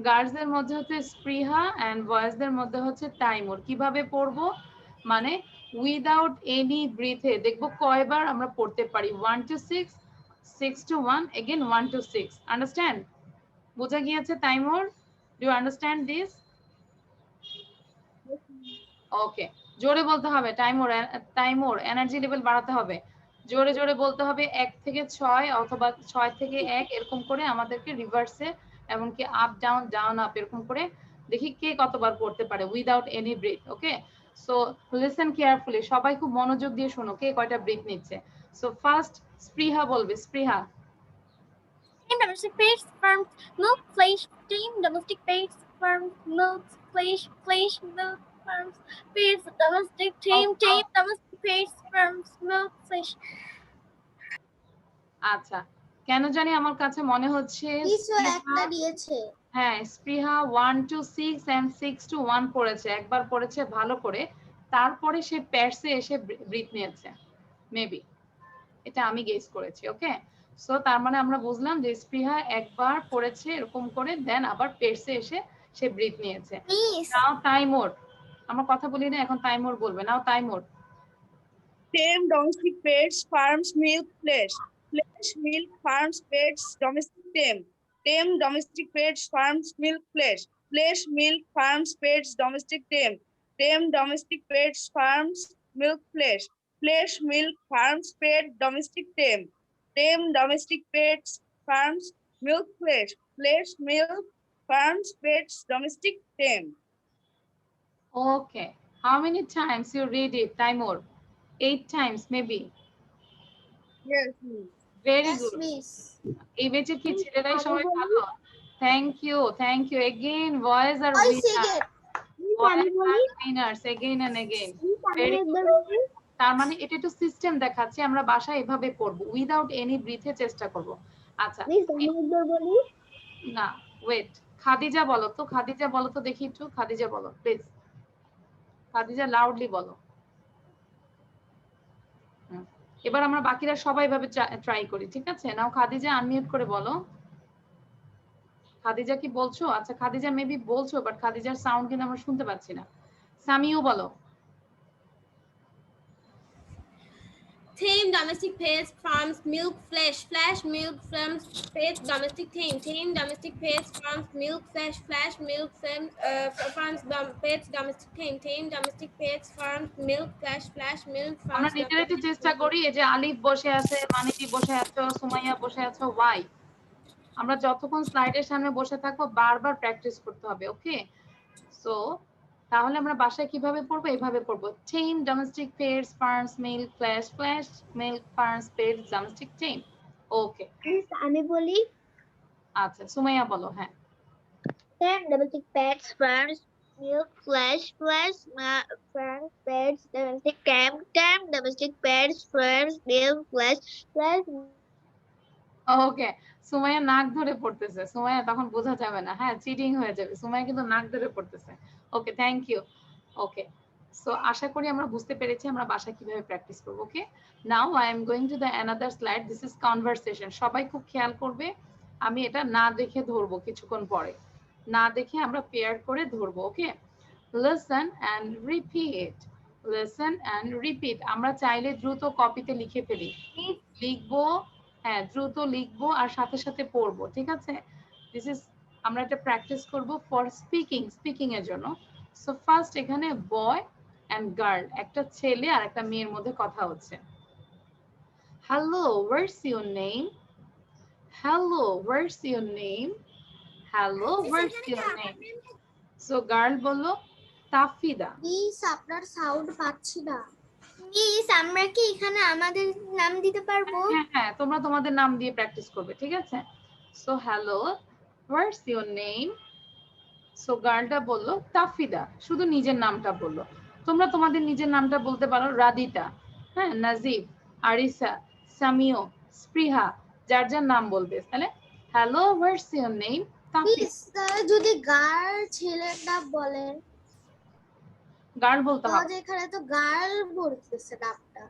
গার্লসদের মধ্যে হচ্ছে স্পৃহা এন্ড বয়েজদের মধ্যে হচ্ছে তাইমুর। কিভাবে পড়বো মানে উইদাউট এনি ব্রিথে দেখবো কয়বার আমরা পড়তে পারি, 1 to 6, 6 to 1, again 1 to 6, understand? বোঝা গিয়েছে Taimur? Do you understand this? Okay, জোরে বলতে হবে তাইমুর, এনার্জি লেভেল বাড়াতে হবে, জোরে জোরে বলতে হবে। 1 থেকে 6 অথবা 6 থেকে 1 এরকম করে আমাদেরকে রিভার্সে, এমনকি আপ ডাউন ডাউন আপ এরকম করে দেখি কে কতবার পড়তে পারে উইদাউট এনি ব্রেথ। ওকে, সো লিসেন কেয়ারফুলি, সবাই খুব মনোযোগ দিয়ে শোনো কে কয়টা ব্রেথ নিচ্ছে। সো ফার্স্ট স্পৃহা বলবে, স্পৃহা। Tame domestic pets, farms, milk, flesh, tame domestic pets, farms, milk, flesh, milk, farms, pets, domestic tame, tame domestic pets, farms, milk, flesh. আচ্ছা, কেন জানি আমার কাছে মনে হচ্ছে কিছু একটা দিয়েছে। হ্যাঁ, স্পৃহা 1 to 6 and 6 to 1 পড়েছে, একবার পড়েছে ভালো করে, তারপরে সে প্যাটসে এসে ব্রিথ নিয়েছে মেবি, এটা আমি গেস করেছি। ওকে, সো তার মানে আমরা বুঝলাম যে স্পৃহা একবার পড়েছে এরকম করে, দেন আবার প্যাটসে এসে সে ব্রিথ নিয়েছে। নাও তাইমুর, আমরা কথা বলি না, এখন তাইমুর বলবে। নাও Taimur. Tame domestic pets, farms, milk, flesh, milk, farms, pets, domestic tame, tame domestic pets, farms, milk, flesh, milk, farms, pets, domestic tame, tame domestic pets, farms, milk, flesh, milk, farms, pet, domestic tame, tame domestic pets, farms, milk, flesh, milk, farms, pets, domestic tame. Okay, how many times you read it, Taimur? 8 times maybe. Yes, miss. Very good. এই বেচে কি ছেলেরাই সবাই ভালো? Thank you again, boys are winners again and again. Very good. তার মানে এটা একটু সিস্টেম দেখাচ্ছি, আমরা বাসায় এভাবে করব, উইদাউট এনি ব্রিথে চেষ্টা করব। আচ্ছা না, ওয়েট, খাদিজা বলো তো, খাদিজা বলো তো দেখি একটু, খাদিজা বলো প্লিজ, খাদিজা লাউডলি বলো। এবার আমরা বাকিরা সবাই ভাবে ট্রাই করি, ঠিক আছে? নাও খাদিজা আনমিউট করে বলো। খাদিজা কি বলছো? আচ্ছা খাদিজা মেবি বলছো, বাট খাদিজার সাউন্ড কিন্তু আমরা শুনতে পাচ্ছি না। সামিউ বলো। tame domestic pets, farms, milk, flesh, flesh, milk, farms, pets, domestic, tame, tame, domestic pets, farms, milk, flesh, flesh, milk, farms, pets, domestic, tame, tame, domestic pets, farms, milk, flesh, flesh, milk, আমরা farms, নিজেরা একটু চেষ্টা করি। এই যে আলিফ বসে আছে, মানিটি বসে আছো, সুমাইয়া বসে আছো, ওয়াই? আমরা যতক্ষণ স্লাইডের সামনে বসে থাকবো বারবার প্র্যাকটিস করতে হবে, ওকে? সো তাহলে আমরা বাসায় কিভাবে পড়বো? এইভাবে পড়বো, tame domestic pets, farms, milk, flesh, flesh, milk, farms, pets, domestic, tame. ওকে, আমি বলি আচ্ছা সুমাইয়া বলো। হ্যাঁ, tame domestic pets, farms, milk, flesh, flesh, farms, pets, domestic, tame, tame domestic pets, farms, milk, flesh, flesh. ওকে। সুমাইয়া নাক ধরে পড়তেছে, সুমাইয়া তখন বোঝা যাবে না, হ্যাঁ চিটিং হয়ে যাবে। সুমাইয়া কিন্তু নাক ধরে পড়তেছে। Okay, thank you. Okay, so আশা করি আমরা বুঝতে পেরেছি আমরা বাসায় কিভাবে প্র্যাকটিস করব। Okay, now I am going to the another slide. This is conversation. সবাই খুব খেয়াল করবে, আমি এটা না দেখে ধরবো কিছুক্ষণ পরে, না দেখে আমরা পেয়ার করে ধরবো। Okay, listen and repeat, listen and repeat. আমরা চাইলে দ্রুত কপিতে লিখে ফেলি, লিখবো, হ্যাঁ দ্রুত লিখবো আর সাথে সাথে পড়বো, ঠিক আছে? দিস ইজ, আমরা এটা প্র্যাকটিস করব ফর স্পিকিং, স্পিকিং এর জন্য। সো ফার্স্ট এখানে বয় এন্ড গার্ল, একটা ছেলে আর একটা মেয়ের মধ্যে কথা হচ্ছে। Hello, what's your name? Hello, what's your name? Hello, what's your name? So girl বলল তাফিদা। মিস আপনার সাউন্ড পাচ্ছি না। মিস আমরা কি এখানে আমাদের নাম দিতে পারবো? হ্যাঁ হ্যাঁ, তোমরা তোমাদের নাম দিয়ে প্র্যাকটিস করবে, ঠিক আছে? So hello, what's your name? So গার্লটা বললো তাফিদা, শুধু নিজের নামটা বললো। তোমরা তোমাদের নিজের নামটা বলতে পারো, রাদিতা, হ্যাঁ, নাজিব, আরিসা, সামিও, স্পৃহা, যার যার নাম বলবে। তাহলে hello, what's your name? Miss যদি গার্ল ছেলের নাম বলেন, গার্ল বলতে হবে। তাহলে এখানে তো গার্ল বলতেছে নামটা।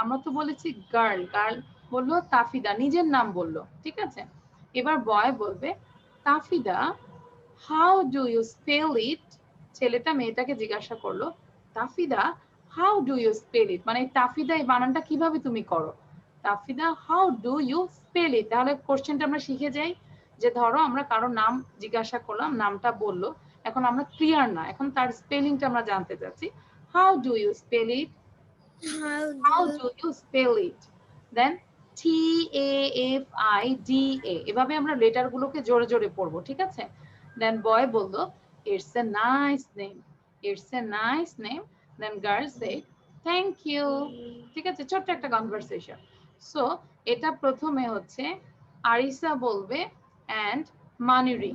আমরা তো বলেছি গার্ল, গার্ল বললো তাফিদা, নিজের নাম বললো, ঠিক আছে? এবার বয় বলবে তাফিদা, হাউ ডু ইউ স্পেল ইট? ছেলেটা মেয়েটাকে জিজ্ঞাসা করলো, তাফিদা হাউ ডু ইউ স্পেল ইট, মানে তাফিদা এই বানানটা কিভাবে তুমি করো? তাফিদা হাউ ডু ইউ স্পেল ইট। তাহলে কোশ্চেনটা আমরা শিখে যাই যে ধরো আমরা কারো নাম জিজ্ঞাসা করলাম, নামটা বললো, এখন আমরা ক্লিয়ার না, এখন তার স্পেলিংটা আমরা জানতে চাচ্ছি। How do you spell it? How do you spell it? Then TAFIDA, এভাবে আমরা লেটার গুলোকে জোরে জোরে পড়বো, ঠিক আছে? Then boy বললো it's a nice name, it's a nice name. Then girl said thank you, ঠিক আছে? ছোট্ট একটা কনভারসেশন। সো এটা প্রথমে হচ্ছে আরিসা বলবে and Maniri,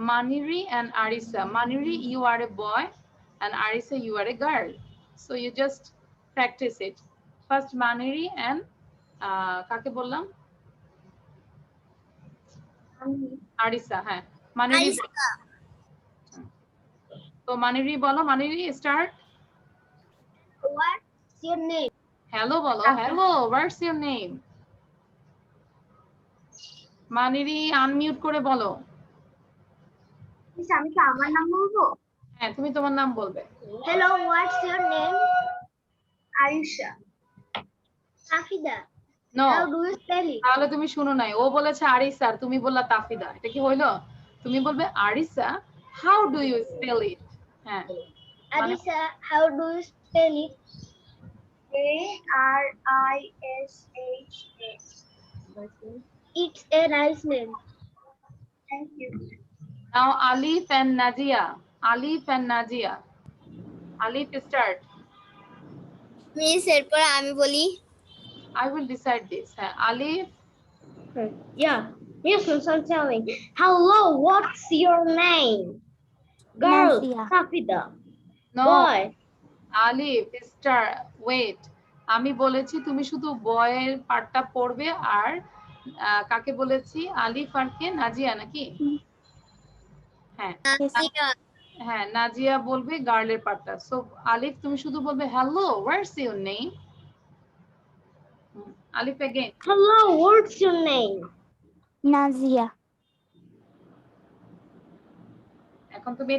Maniri and Arisa. Maniri, you are a boy, and Arisa, you are a girl. So you just practice it. First Maniri and কাকে বললাম? আরিসা, হ্যাঁ মানিরি। তো মানিরি বলো, Maniri start. What's your name? Hello বলো, hello, what's your name? Maniri unmute করে বলো। Miss আমি কি আমার নাম বলবো? হ্যাঁ তুমি তোমার নাম বলবে। Hello, what's your name? Aisha. Tafida. No, How do you spell it? তাহলে তুমি শুনো নাই, ও বলেছে আরিসা আর তুমি বললা তাফিদা, এটা কি হইলো? তুমি বলবে Aricha how do you spell ইট। হ্যাঁ, Arisa, how do you spell it? Arisa. It's a nice name. Thank you. Now Alif and Nazia, Alif and Nazia. Alif start. Miss এরপর আমি বলি। I will decide this. Alif. Yeah, yes, Miss, I'm telling. Hello, what's your name? Girl, Tafida. No. Boy. Alif, start. Wait. আমি বলেছি তুমি শুধু বয়ের পার্টটা পড়বে আর কাকে বলেছি? আলিফ আর কে? নাজিয়া নাকি? হ্যাঁ হ্যাঁ, নাজিয়া বলবে গার্লের পার্টটা। সো আলিফ তুমি শুধু বলবে hello, what's your name? Alif again. Hello, what's your name? Nazia. এখন তুমি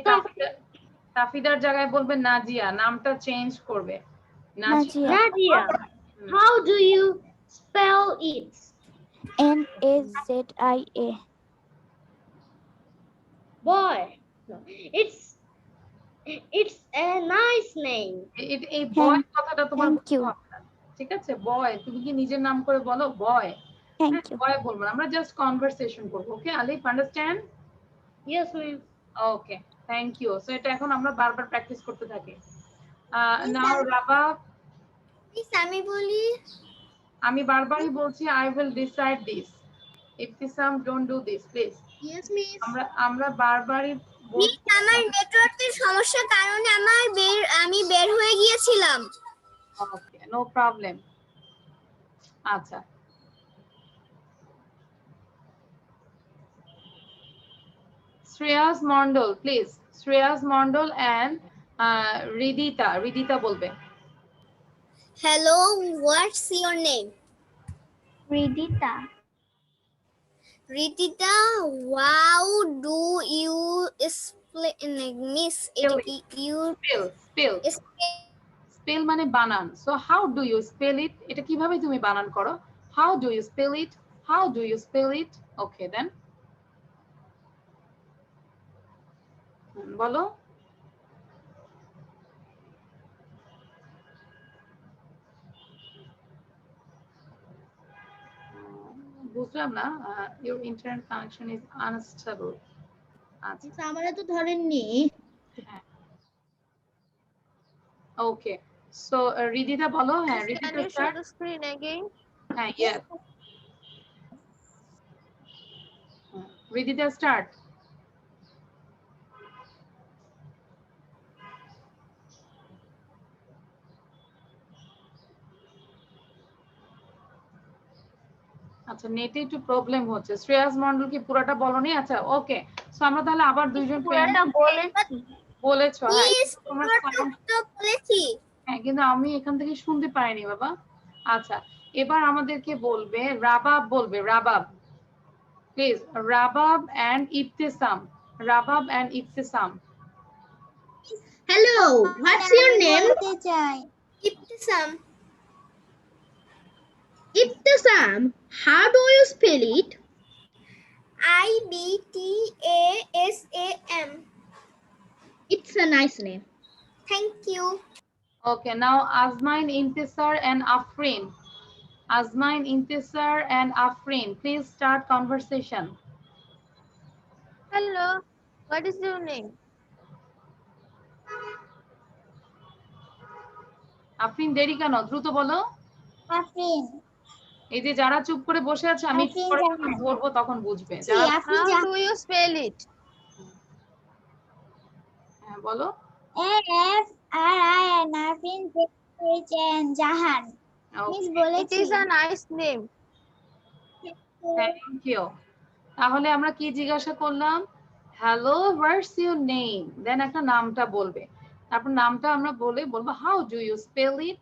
তাফিদার জায়গায় বলবে নাজিয়া, নামটা চেঞ্জ করবে। Nazia. Nadia. How do you spell it? Nazia. Boy. No. It's a nice name. এই বয় কথাটা তোমার thank বলতে you. হবে না। ঠিক আছে, বয় তুমি কি নিজের নাম করে বলো বয়? Thank you. বয় বলবো না, আমরা জাস্ট কনভারসেশন করবো। Okay Alif, understand? Yes, ma'am. Okay, thank you. So এটা এখন আমরা বারবার প্র্যাকটিস করতে থাকি। নাও রাবা, Miss, আমি বলি। আমি বারবারই বলছি I will decide this, Ibtisam don't do this please. Yes, miss. আমরা বারবারই মিস, আমার নেটওয়ার্কের সমস্যার কারণে আমি বের হয়ে গিয়েছিলাম। Okay, no problem. আচ্ছা, শ্রেয়াস মন্ডল প্লিজ, শ্রেয়াস মন্ডল এন্ড রিদিতা বলবে। Hello, what's your name? Ridita. Ritita, how do you miss you spell মানে বানান। So how do you spell it, এটা কিভাবে তুমি বানান করো? How do you spell it, how do you spell it. Okay then বলো। বুঝলাম না, your internet connection is unstable. আচ্ছা, আমারে তো ধরেননি। ওকে, সো রিদিতা বলো। হ্যাঁ, রিদিতা স্টার্ট। screen again? হ্যাঁ, ইয়েস, রিদিতা স্টার্ট। আচ্ছা, নেটে একটু প্রবলেম হচ্ছে। শ্রেয়াস মন্ডল কি পুরোটা বলনি? আচ্ছা, ওকে, সো আমরা তাহলে আবার দুইজন বলেছো। হ্যাঁ, তোমরা sound বলেছি। হ্যাঁ, কিন্তু আমি এখান থেকে শুনতে পাইনি বাবা। আচ্ছা, এবার আমাদেরকে বলবে রাবাব, বলবে Rabab please, Rabab and Ibtisam, Rabab and Ibtisam. Hello, what's your name? Ibtisam. Ibtisam. How do you spell it? IBTASAM. It's a nice name. Thank you. Okay, now Azmain, Intisar and Afrin. Azmain, Intisar and Afrin, please start conversation. Hello, what is your name? Afrin দেরি কেন, দ্রুত বলো। Afrin. এই যে যারা চুপ করে বসে আছে, আমি আফরিন পরে জাহান। বলবো তখন বুঝবে। How do you spell it? হ্যাঁ বলো। AFRIN. Afrin Jahan. Okay. It is a nice name. Thank you. তাহলে আমরা কি জিজ্ঞাসা করলাম? Hello, what's your name? Then একটা নামটা বলবে, তারপর নামটা আমরা বলবো how do you spell it,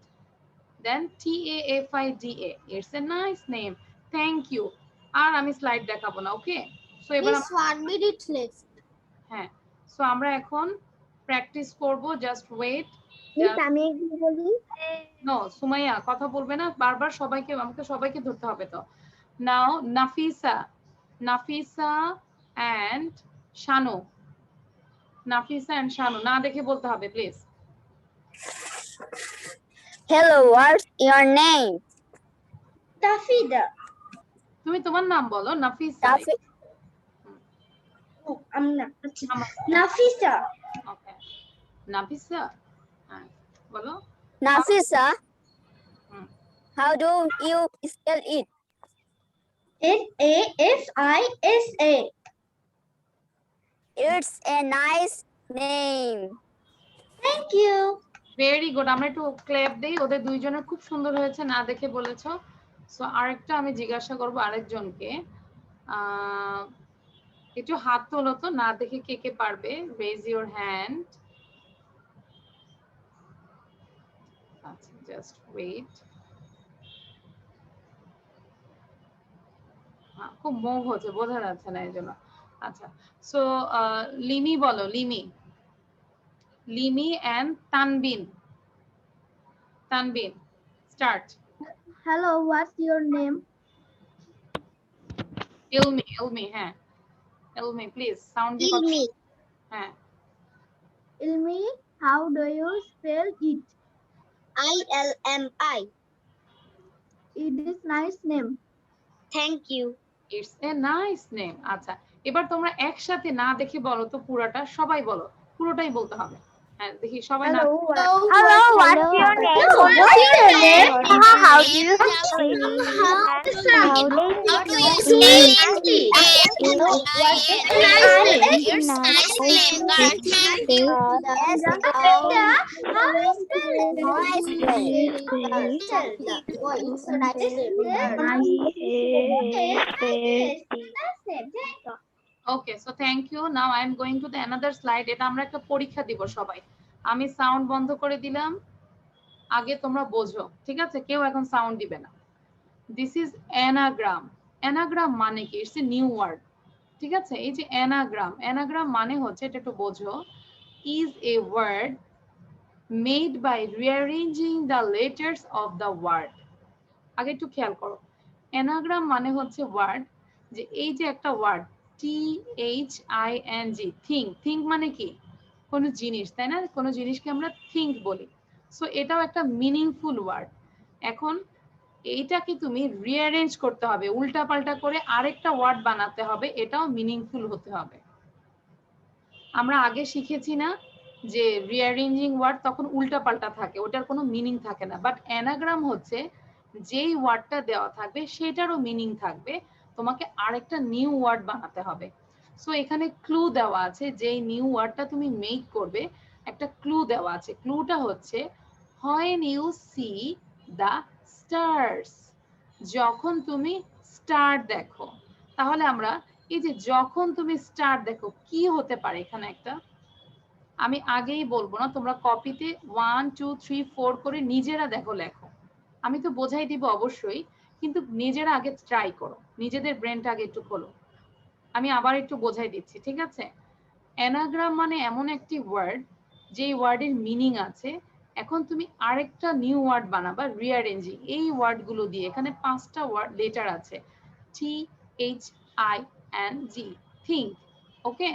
then TAFIDA, it's a nice name, thank you. আর আমি স্লাইড দেখাবো না। ওকে, সো এবার হ্যাঁ, সো আমরা এখন প্র্যাকটিস করব। Just wait. আমি বলি। নো, সুমাইয়া কথা বলবে না বারবার, আমাকে সবাইকে ধরতে হবে তো। নাও নাফিসা এন্ড শানু, নাফিসা এন্ড শানু, না দেখে বলতে হবে please. Hello, what's your name? Tafida. তুমি তোমার নাম বলো। নাফিসা। I'm not. Nafisa. ওকে, নাফিসা, হ্যাঁ বলো। Nafisa. Hmm. How do you spell it? NAFISA. It's a nice name. Thank you. Very good. আমরা একটু ক্ল্যাপ দেই, ওদের দুইজনের খুব সুন্দর হয়েছে, না দেখে বলেছো। সো আরেকটা আমি জিজ্ঞাসা করব আরেকজনকে, একটু হাত তোলো তো, না দেখে কে কে পারবে, রেজ ইওর হ্যান্ড। আচ্ছা, জাস্ট ওয়েট। খুব মুভ হচ্ছে, বোঝা যাচ্ছে না এই জন্য। আচ্ছা, সো লিমি বলো, Limi and Tanbin, start. Hello, what's your name? Ilmi, হ্যাঁ। Ilmi, please sound দিয়ে কথা। Ilmi. হ্যাঁ। Ilmi, how do you spell it? ILMI. It is nice name. Thank you. It's a nice name. আচ্ছা, এবার তোমরা একসাথে না দেখে বলো তো পুরোটা, সবাই বলো, পুরোটাই বলতে হবে। হ্যাঁ, দেখি সবাই না। Hello, what's your name? What's your name? How do you spell it? How do you spell it? It's nice name, guys. Okay, so thank you. Now I am going to the another slide. এটা আমরা একটা পরীক্ষা দিব সবাই। আমি sound বন্ধ করে দিলাম, আগে তোমরা বোঝো, ঠিক আছে? কেউ এখন সাউন্ড দিবে না। This is anagram. Anagram মানে কি? It's a new word. ঠিক আছে? এই যে anagram মানে হচ্ছে, এটা একটু বোঝো, is a word made by rearranging the letters of the word. আগে একটু খেয়াল করো, anagram মানে হচ্ছে ওয়ার্ড, যে এই যে একটা ওয়ার্ড THING, think মানে কি? কোনো জিনিস, তাই না? কোনো জিনিসকে আমরা think বলি। সো এটাও একটা মিনিংফুল ওয়ার্ড। এখন এইটাকে তুমি রিঅ্যারেঞ্জ করতে হবে, উল্টা পাল্টা করে আরেকটা ওয়ার্ড বানাতে হবে, এটাও মিনিংফুল হতে হবে। আমরা আগে শিখেছি না যে রিঅ্যারেঞ্জিং ওয়ার্ড তখন উল্টা পাল্টা থাকে, ওটার কোনো মিনিং থাকে না। বাট অ্যানাগ্রাম হচ্ছে যেই ওয়ার্ডটা দেওয়া থাকবে সেটারও মিনিং থাকবে, তোমাকে আরেকটা নিউ ওয়ার্ড বানাতে হবে। সো এখানে ক্লু দেওয়া আছে, যেই নিউ ওয়ার্ডটা তুমি মেক করবে একটা ক্লু দেওয়া আছে। ক্লুটা হচ্ছে when you see the stars, যখন তুমি স্টার দেখো। তাহলে আমরা এই যে যখন তুমি স্টার দেখো, কি হতে পারে এখানে একটা, আমি আগেই বলবো না, তোমরা কপিতে 1 2 3 4 করে নিজেরা দেখো, লেখো। আমি তো বোঝাই দিব অবশ্যই, কিন্তু নিজেরা আগে ট্রাই করো, নিজেদের ব্রেনটা আগে একটু খোলো। আমি আবার একটু বোঝাই দিচ্ছি, ঠিক আছে? অ্যানাগ্রাম মানে এমন একটি ওয়ার্ড যেই ওয়ার্ডের মিনিং আছে, এখন তুমি আরেকটা নিউ ওয়ার্ড বানাবা রিঅ্যারেঞ্জিং এই ওয়ার্ডগুলো দিয়ে। এখানে 5টা ওয়ার্ড লেটার আছে, THING, think, ওকে?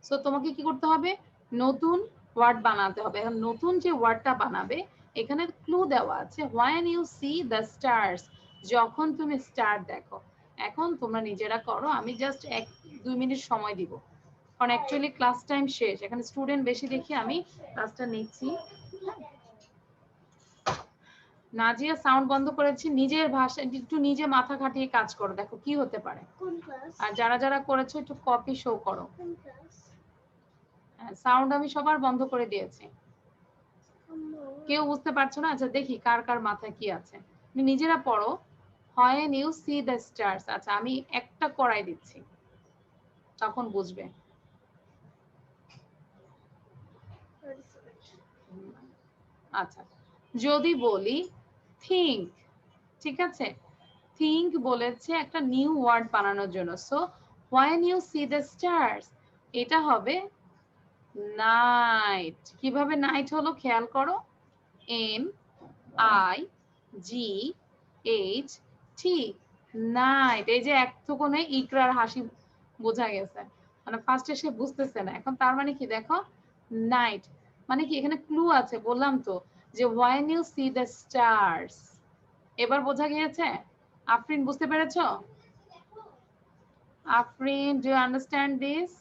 সো তোমাকে কি করতে হবে, নতুন ওয়ার্ড বানাতে হবে। এখন নতুন যে ওয়ার্ডটা বানাবে, এখানে ক্লু দেওয়া আছে when you see the stars, যখন তুমি স্টার দেখো। এখন তোমরা নিজেরা করো, আমি জাস্ট 1-2 মিনিট সময় দিব, কারণ অ্যাকচুয়ালি ক্লাস টাইম শেষ, এখানে স্টুডেন্ট বেশি দেখি আমি ক্লাসটা নিচ্ছি। নাজিয়া সাউন্ড বন্ধ করেছি, নিজের ভাষা একটু নিজে মাথা খাটিয়ে কাজ করো, দেখো কি হতে পারে। আর যারা যারা করেছো একটু কপি শো করো। সাউন্ড আমি সবার বন্ধ করে দিয়েছি, কেউ বুঝতে পারছো না? আচ্ছা দেখি কার কার মাথায় কি আছে, নিজেরা পড়ো। when you see the stars, আচ্ছা আমি একটা করাই দিচ্ছি, তখন বুঝবে। আচ্ছা যদি বলি think, ঠিক আছে? think বলেছে একটা নিউ ওয়ার্ড বানানোর জন্য। So when you see the stars, এটা হবে নাইট। কিভাবে নাইট হলো খেয়াল করো, NIGHT, নাইট। এই যে একটুকুনে ইকরার হাসি বোঝা গেছে, মানে ফার্স্টে সে বুঝতেছে না, এখন তার মানে কি দেখো, নাইট মানে কি, এখানে ক্লু আছে, বললাম তো যে when you see the stars। এবার বোঝা গিয়েছে? আফরিন বুঝতে পেরেছো? Afrin, do you understand this?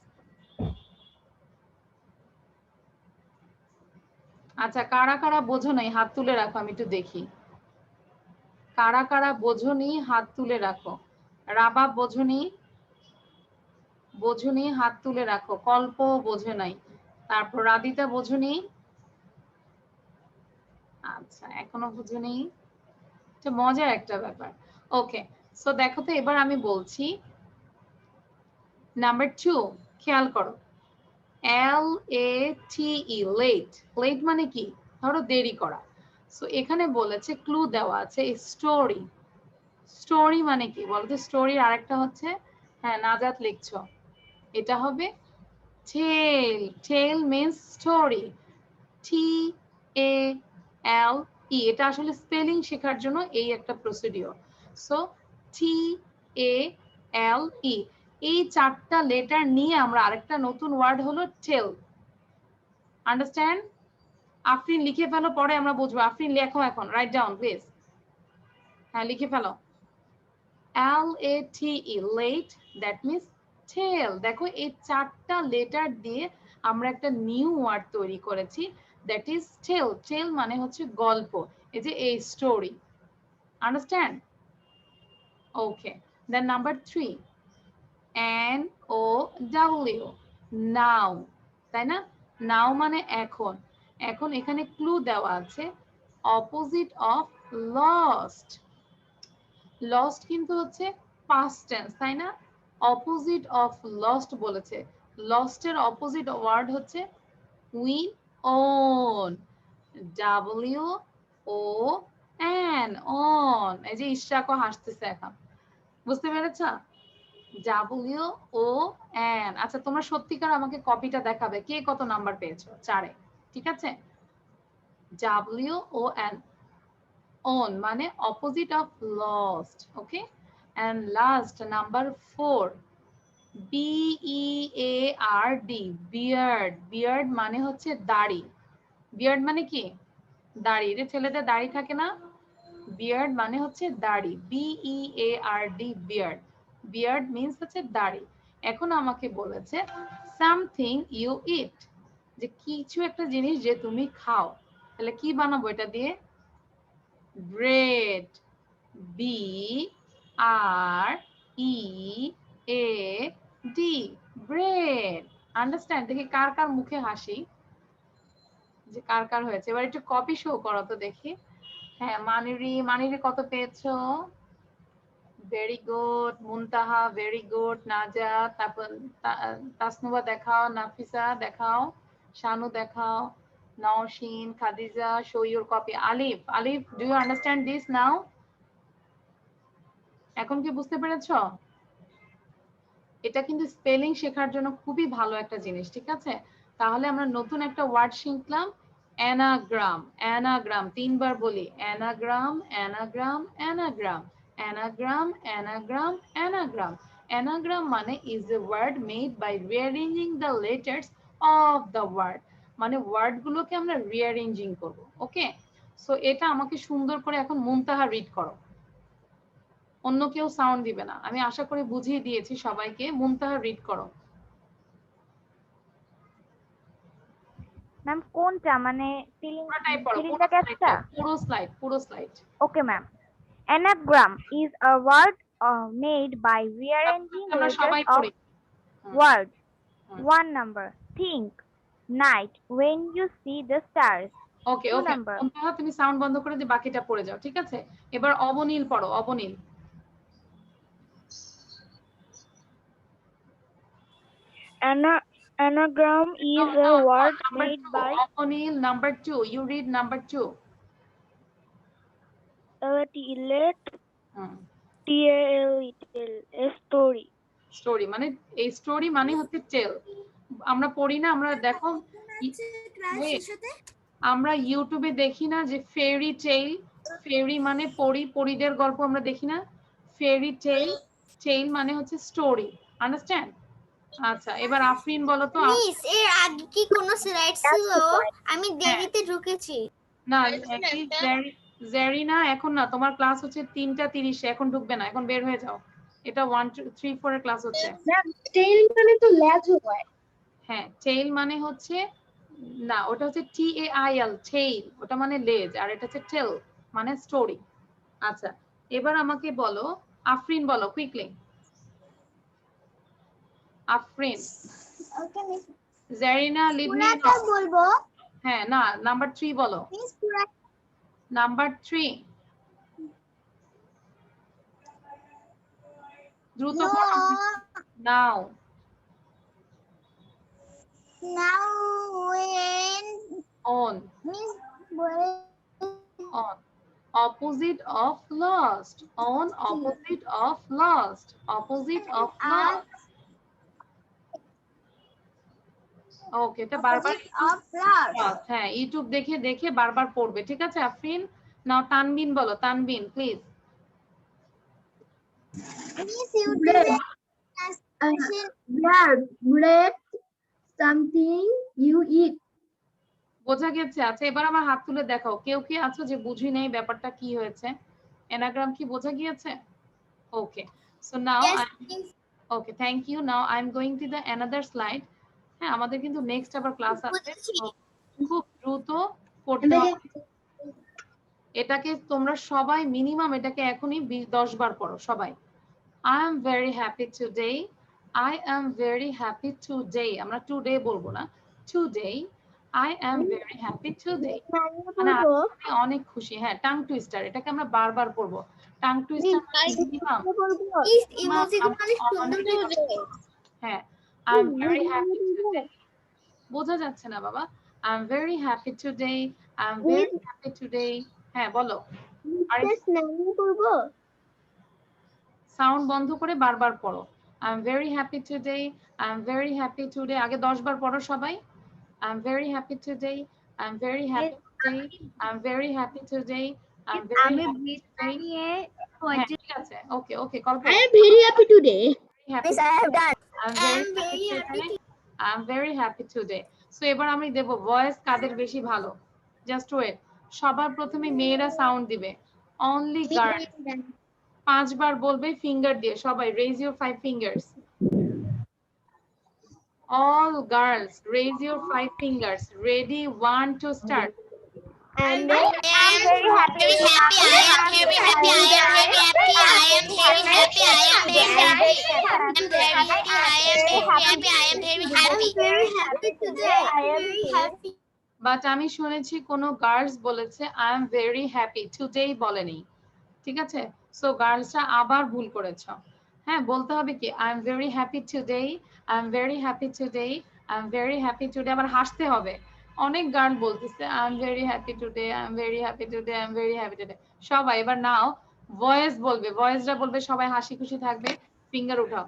আচ্ছা কারা কারা বোঝো নাই হাত তুলে রাখো, আমি একটু দেখি কারা কারা বোঝোনি, হাত তুলে রাখো। রাবা বোঝোনি, বোঝোনি হাত তুলে রাখো। কল্প বোঝে নাই, তারপর রাদিতা বোঝোনি, আচ্ছা এখনো বোঝোনি, এটা মজার একটা ব্যাপার। ওকে, সো দেখো তো এবার আমি বলছি নাম্বার 2, খেয়াল করো, LATE, লেট। লেট মানে কি? ধরো দেরি করা। সো এখানে বলেছে ক্লু দেওয়া আছে স্টোরি। স্টোরি মানে কি বলতো? স্টোরির আরেকটা হচ্ছে, হ্যাঁ নাজাত লিখছো, এটা হবে টেল। টেল মিন্স স্টোরি, TAL ই, এটা আসলে স্পেলিং শেখার জন্য এই একটা প্রসিডিওর। সো TALE, এই 4টা লেটার নিয়ে আমরা আরেকটা নতুন ওয়ার্ড হলো টেল। আন্ডারস্ট্যান্ড? আফরিন লিখে ফেলো, পরে আমরা বুঝবো। আফরিন লেখো এখন, রাইট ডাউন প্লিজ। হ্যাঁ লিখে ফেলো। LATE, late, that means tail। দেখো এই 4টা লেটার দিয়ে আমরা একটা নিউ ওয়ার্ড তৈরি করেছি, that is tale। tale মানে হচ্ছে গল্প, এই যে এই স্টোরি। আন্ডারস্ট্যান্ড? ওকে, দেন নাম্বার 3, NOW, নাও, তাই না? নাও মানে এখন। এখন এখানে ক্লু দেওয়া আছে, অপোজিট অফ লস্ট। লস্ট কিন্তু হচ্ছে পাস্ট টেন্স, তাই না? অপোজিট অফ লস্ট বলেছে, লস্টের অপোজিট ওয়ার্ড হচ্ছে উইন ওন। WON, on. এই যে ইশরাকও হাসতেছে এখন, বুঝতে পেরেছ? WON। আচ্ছা তোমরা সত্যিকার আমাকে কপিটা দেখাবে কে কত নাম্বার পেয়েছো 4-এ, ঠিক আছে? WON, on মানে opposite of lost, okay? And last, number 4, BEARD, beard। beard মানে হচ্ছে দাড়ি। beard মানে কি? দাড়ি। যে ছেলেদের দাড়ি থাকে না, beard মানে হচ্ছে দাড়ি। BEARD, beard। beard means হচ্ছে দাড়ি। এখন আমাকে বলেছে something you eat, যে কিছু একটা জিনিস যে তুমি খাও, তাহলে কি বানাবো এটা দিয়ে? bread, BREAD, bread। আন্ডারস্ট্যান্ড? দেখি কার কার মুখে হাসি, যে কার কার হয়েছে। এবার একটু কপি শো করো তো দেখি। হ্যাঁ মানিরি কত পেয়েছো? Very good. Muntaha very good. Najat, তারপর তাসনুবা দেখাও, নাফিসা দেখাও, শানু দেখাও, Nowshin, Khadija, show your copy। Alif, do you understand this now? এখন কি বুঝতে পেরেছো? এটা কিন্তু স্পেলিং শেখার জন্য খুবই ভালো একটা জিনিস, ঠিক আছে? তাহলে আমরা নতুন একটা ওয়ার্ড শিখলাম, অ্যানাগ্রাম। অ্যানাগ্রাম 3বার বলি, anagram, anagram, anagram, anagram, anagram, anagram. Anagram মানে is a word made by rearranging the letters of the word, মানে ওয়ার্ড গুলোকে আমরা রিঅ্যারেঞ্জিং করব। ওকে, সো এটা আমাকে সুন্দর করে এখন মুনতাহা রিড করো, অন্য কেউ সাউন্ড দিবে না। আমি আশা করি বুঝিয়ে দিয়েছি সবাইকে। মুনতাহা রিড করো। ম্যাম কোনটা, মানে পুরোটাই পড়ো, পুরো slide. Okay ma'am. Anagram is a word made by rearranging আমরা letters সবাই of পড়ি। words. 1 number, think, night, when you see the stars. ওকে ওকে, মুনতাহা তুমি সাউন্ড বন্ধ করে দিয়ে বাকিটা পড়ে যাও, ঠিক আছে? এবার অবনীল পড়ো, অবনীল। Anagram is a word made by O'Neill, number 2. You read number 2. a story. Story মানে এই স্টোরি মানে হচ্ছে টেল। আমরা পড়ি না, আমরা দেখো আমরা ইউটিউবে দেখি না যে ফেরি টেল, ফেরি মানে পরি, পরিদের গল্প আমরা দেখি না, ফেরি টেল, টেল মানে হচ্ছে স্টোরি। আন্ডারস্ট্যান্ড? আচ্ছা এবার আফরিন বলো তো। মিস এর আগে কি কোনো স্লাইড ছিল? আমি দেরিতে ঢুকেছি। না জেরিনা এখন না, তোমার ক্লাস হচ্ছে 3টা 30, এখন ঢুকবে না, এখন বের হয়ে যাও। এটা 1 2 3 4 এর ক্লাস হচ্ছে। টেইল মানে তো লেজ হয়। হ্যাঁ টেইল মানে হচ্ছে, না ওটা হচ্ছে TAIL, টেইল, ওটা মানে লেজ, আর এটা হচ্ছে টেল মানে স্টোরি। আচ্ছা এবার আমাকে বলো, আফরিন বলো কুইকলি। আফরিন। ওকে মিস। জেরিনা লিভনি বলবো? হ্যাঁ না, নাম্বার 3 বলো। মিস পুরা নাম্বার 3 দ্রুত পড়ো। নাও when on, miss on, opposite of lost, on, opposite of lost, opposite of lost। ওকে, এটা বারবার হ্যাঁ ইউটিউব দেখে দেখে বারবার পড়বে, ঠিক আছে আফরিন? নাও তানবিন বলো, তানবিন please. bread, something you eat. বোঝা গেছে? আচ্ছা এবার আমার হাত তুলে দেখাও, কেউ কি আছো যে বুঝি নেই ব্যাপারটা কি হয়েছে? এনাগ্রাম কি বোঝা গিয়েছে? Okay, so now okay, thank you. Now I am going to the another slide. হ্যাঁ, আমাদের কিন্তু নেক্সট আবার ক্লাস আছে, খুব দ্রুত করতে হবে। এটাকে তোমরা সবাই মিনিমাম এটাকে এখনই 10 বার পড়ো সবাই। I am very happy today. I am very happy today. আমরা টুডে বলবো না, today. I am very happy today. মানে আমি অনেক খুশি। হ্যাঁ, টাং টুইস্টার, এটাকে আমরা বারবার পড়বো। Tongue twister minimum. হ্যাঁ, I am very happy today. বোঝা যাচ্ছে না বাবা? I am very happy today. I am very happy today. হ্যাঁ বলো। আর সাউন্ড বন্ধ করে বারবার পড়ো। I am very happy today. I am very happy today. আগে 10 বার পড়ো সবাই। I am very happy today. I am very happy today. I am very happy today. I am very happy today. হ্যাঁ, ঠিক আছে। ওকে ওকে, কল্পনা। I am very happy today. Miss, I have done. I am very happy today. I am very happy today. So এবার আমি দেব voice কাদের বেশি ভালো। Just wait. সবার প্রথমে মেয়েরা সাউন্ড দিবে। Only girls. 5 বার বলবে ফিঙ্গার দিয়ে সবাই। Raise your 5 fingers. All girls, raise your 5 fingers. Ready, 1 to start. I am very happy. I am very happy. I am very happy. I am very happy. I am very happy. I am very happy. I am very happy today. I am very happy. But আমি শুনেছি কোন girls বলেছে I am very happy today বলেনি। ঠিক আছে? So গার্লসরা আবার ভুল করেছো। হ্যাঁ, বলতে হবে কি I am very happy today. I am very happy today. I am very happy today। আবার হাসতে হবে। অনেক গার্ল বলতেছে I am very happy today. I am very happy today. I am very happy today। সবাই এবার নাও voice বলবে, ভয়েসরা বলবে, সবাই হাসি খুশি থাকবে। ফিঙ্গার উঠাও।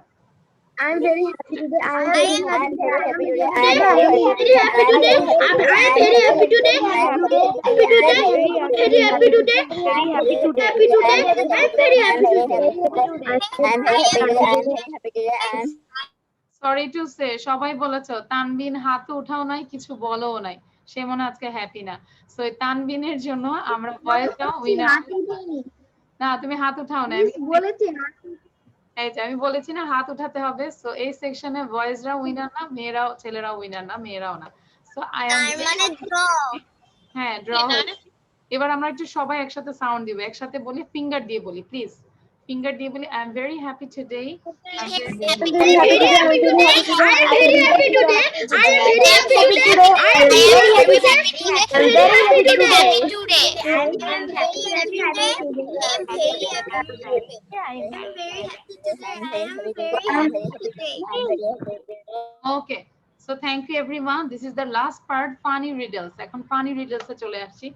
I am very happy today. I am very happy today. I am very happy today. I am very happy today. I am very happy today. I am very happy today. Very happy today. Happy today. I am very happy today. I am very happy today. Sorry to say, সবাই বলেছো। তানবিন হাত উঠাও নাই, কিছু বলও নাই, সে মনে আজকে হ্যাপি না। সো এই তানবিনের জন্য আমরা ভয়েসটা উইনার। না, তুমি হাত উঠাও না, আমি বলেছি এই যে আমি বলেছি না হাত উঠাতে হবে। সো এই সেকশনে বয়েজরা উইনার না, মেয়েরাও, ছেলেরাও উইনার না, মেয়েরাও না। সো আই এম হ্যাঁ, ড্র। এবার আমরা একটু সবাই একসাথে সাউন্ড দিব, একসাথে বলি, ফিঙ্গার দিয়ে বলি প্লিজ। ফিঙ্গার দিয়ে বলি I am very happy today. I am very happy today. I am very happy today. I am very happy today. I am very happy today. I am very happy today. I am very happy today. I am very happy today. Okay, so thank you everyone. This is the last part, funny riddles. এখন funny riddles এ চলে আসছি।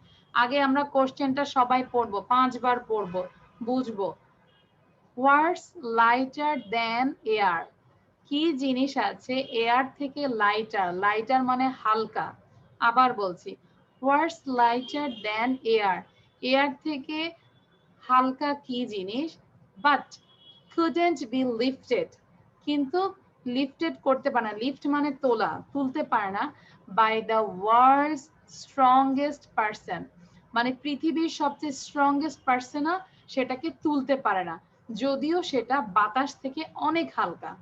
আগে আমরা কোশ্চেনটা সবাই পড়বো, 5 বার পড়বো, বুঝবো। What's lighter than air? কি জিনিস আছে এয়ার থেকে লাইটার? লাইটার মানে হালকা। আবার বলছি, What's lighter than air? Air থেকে হালকা কি জিনিস? But couldn't be lifted. কিন্তু লিফটেড করতে পারে না। লিফট মানে তোলা, তুলতে পারে না। By the world's strongest person, মানে পৃথিবীর সবচেয়ে স্ট্রংগেস্ট পারসনও সেটাকে তুলতে পারে না, যদিও সেটা বাতাস থেকে অনেক হালকা।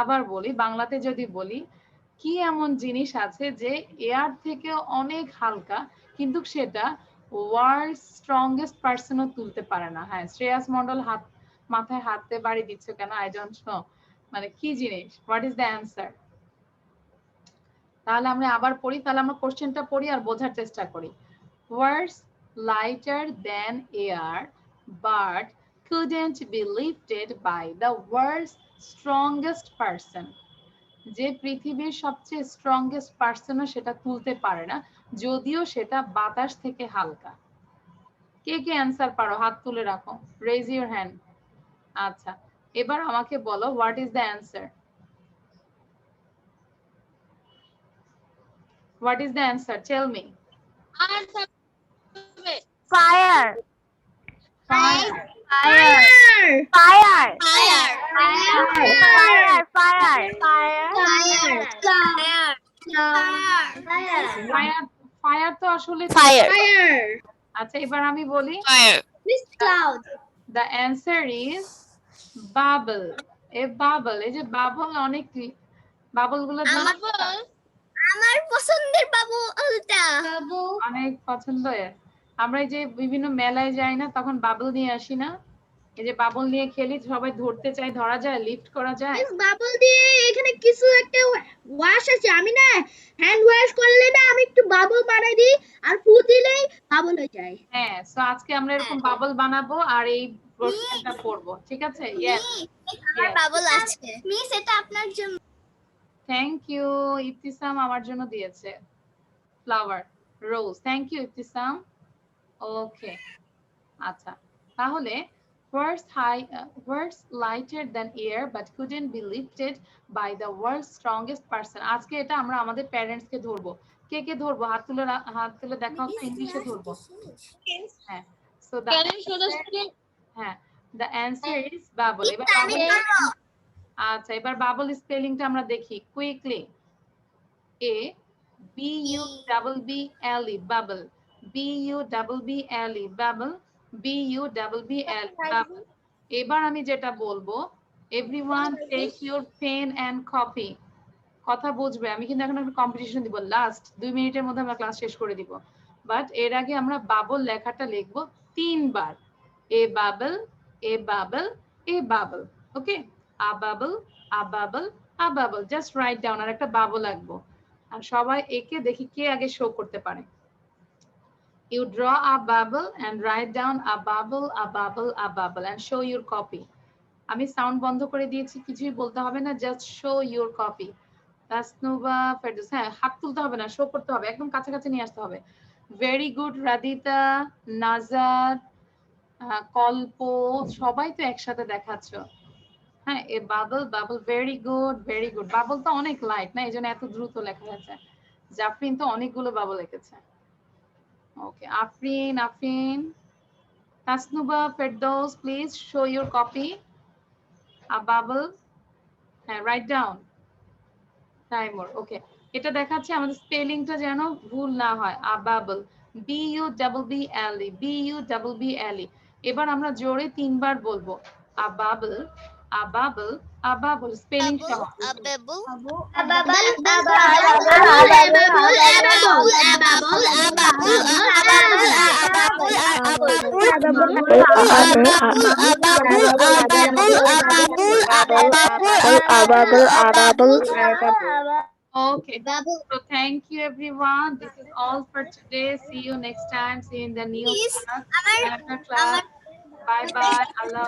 আবার বলি, বাংলাতে যদি বলি, কি এমন জিনিস আছে যে এয়ার থেকে অনেক হালকা কিন্তু সেটা ওয়ার্ল্ড স্ট্রংগেস্ট পারসনও তুলতে পারে না? হ্যাঁ, শ্রেয়াস মন্ডল হাত মাথায় হাতে বাড়ি দিচ্ছ কেন? আই ডোন্ট নো, মানে কি জিনিস? What is the answer? তাহলে আমরা আবার পড়ি, তাহলে আমরা কোশ্চেনটা পড়ি আর বোঝার চেষ্টা করি। Words lighter than air but couldn't be lifted by the world's strongest person. যে পৃথিবীর সবচেয়ে স্ট্রংগেস্ট পারসনও সেটা তুলতে পারে না, যদিও সেটা বাতাস থেকে হালকা। কে কে অ্যান্সার পারো? হাত তুলে রাখো, রেজ ইউর হ্যান্ড। আচ্ছা, এবার আমাকে বলো, what is the answer? What is the answer? Tell me. Fire. Fire. Fire. Fire. Fire. Fire তো আসলে Fire. আচ্ছা এবার আমি বলি Miss Cloud. the answer is bubble. A bubble, এই যে বাবল অনেক বাবল গুলো আমার পছন্দের বাবু ওটা অনেক পছন্দের। আমরা এই যে বিভিন্ন মেলায় যাই না তখন বাবল নিয়ে আসি না, এই যে বাবল নিয়ে খেলি, সবাই ধরতে চাই, ধরা যায়, লিফট করা যায়। বাবল দিয়ে এখানে কিছু একটা ওয়াশ আছে, আমি না হ্যান্ড ওয়াশ করলে না আমি একটু বাবল বানাই দিই আর ফু দিলেই বাবল হয়ে যায়। হ্যাঁ, সো আজকে আমরা এরকম বাবল বানাবো আর এই প্রশ্নটা করব, ঠিক আছে? ইয়েস, আমার বাবল আছে মিস, এটা আপনার জন্য। Thank you. ইফতিসাম আমার জন্য দিয়েছে flower, rose. Thank you Iftisam. Okay, আচ্ছা তাহলে words lighter than air but couldn't be lifted by the world's strongest person. আজকে এটা আমরা আমাদের প্যারেন্টস কে ধরবো। কে কে ধরবো? হাত তুলে দেখাও তো, ইংলিশে ধরবো। হ্যাঁ, সো হ্যাঁ, the answer is bubble. এবার আচ্ছা এবার বাবল স্পেলিংটা আমরা দেখি quickly. A B U double B L E bubble, B U double B L E bubble, B U double B L E bubble. এবার আমি যেটা বলবো, everyone take your pen and copy. কথা বুঝবে, আমি কিন্তু এখন একটা কম্পিটিশন দিব, লাস্ট 2 মিনিটের মধ্যে আমরা ক্লাস শেষ করে দিব, বাট এর আগে আমরা বাবল লেখাটা লিখবো 3 বার। A bubble, a bubble, a bubble. Okay, a bubble, a bubble, a bubble. Just write down, আর একটা বাবল আঁকবো, আর সবাই একে দেখি কে আগে শো করতে পারে। You draw a bubble and write down a bubble, a bubble, a bubble and show your copy. আমি sound বন্ধ করে দিয়েছি, কিছুই বলতে হবে না, just show your copy. Tasnuva Ferdous, হ্যাঁ হাত তুলতে হবে না, শো করতে হবে, একদম কাছাকাছি নিয়ে আসতে হবে। ভেরি গুড রাদিতা, নাজার, কল্প, সবাই তো একসাথে দেখাচ্ছ। হ্যাঁ, a bubble, bubble, very good, very good. Bubble তো অনেক লাইট না, এই জন্য এত দ্রুত লেখা যাচ্ছে। জাফরিন তো অনেকগুলো বাবল লিখেছে। Okay, Afrin, Tasnuba Ferdous, please show your copy. A bubble, হ্যাঁ রাইট ডাউন টাইমর। ওকে, এটা দেখাচ্ছে আমাদের স্পেলিংটা যেন ভুল না হয়। A bubble, B U double B L E, B U double B L E। এবার আমরা জোরে 3 বার বলবো, A bubble, A bubble, A bubble, spelling সহ। A bubble. A bubble, a Okay, so thank you everyone. This is all for today. See you next time. See you in the new class. Bye bye. Allah.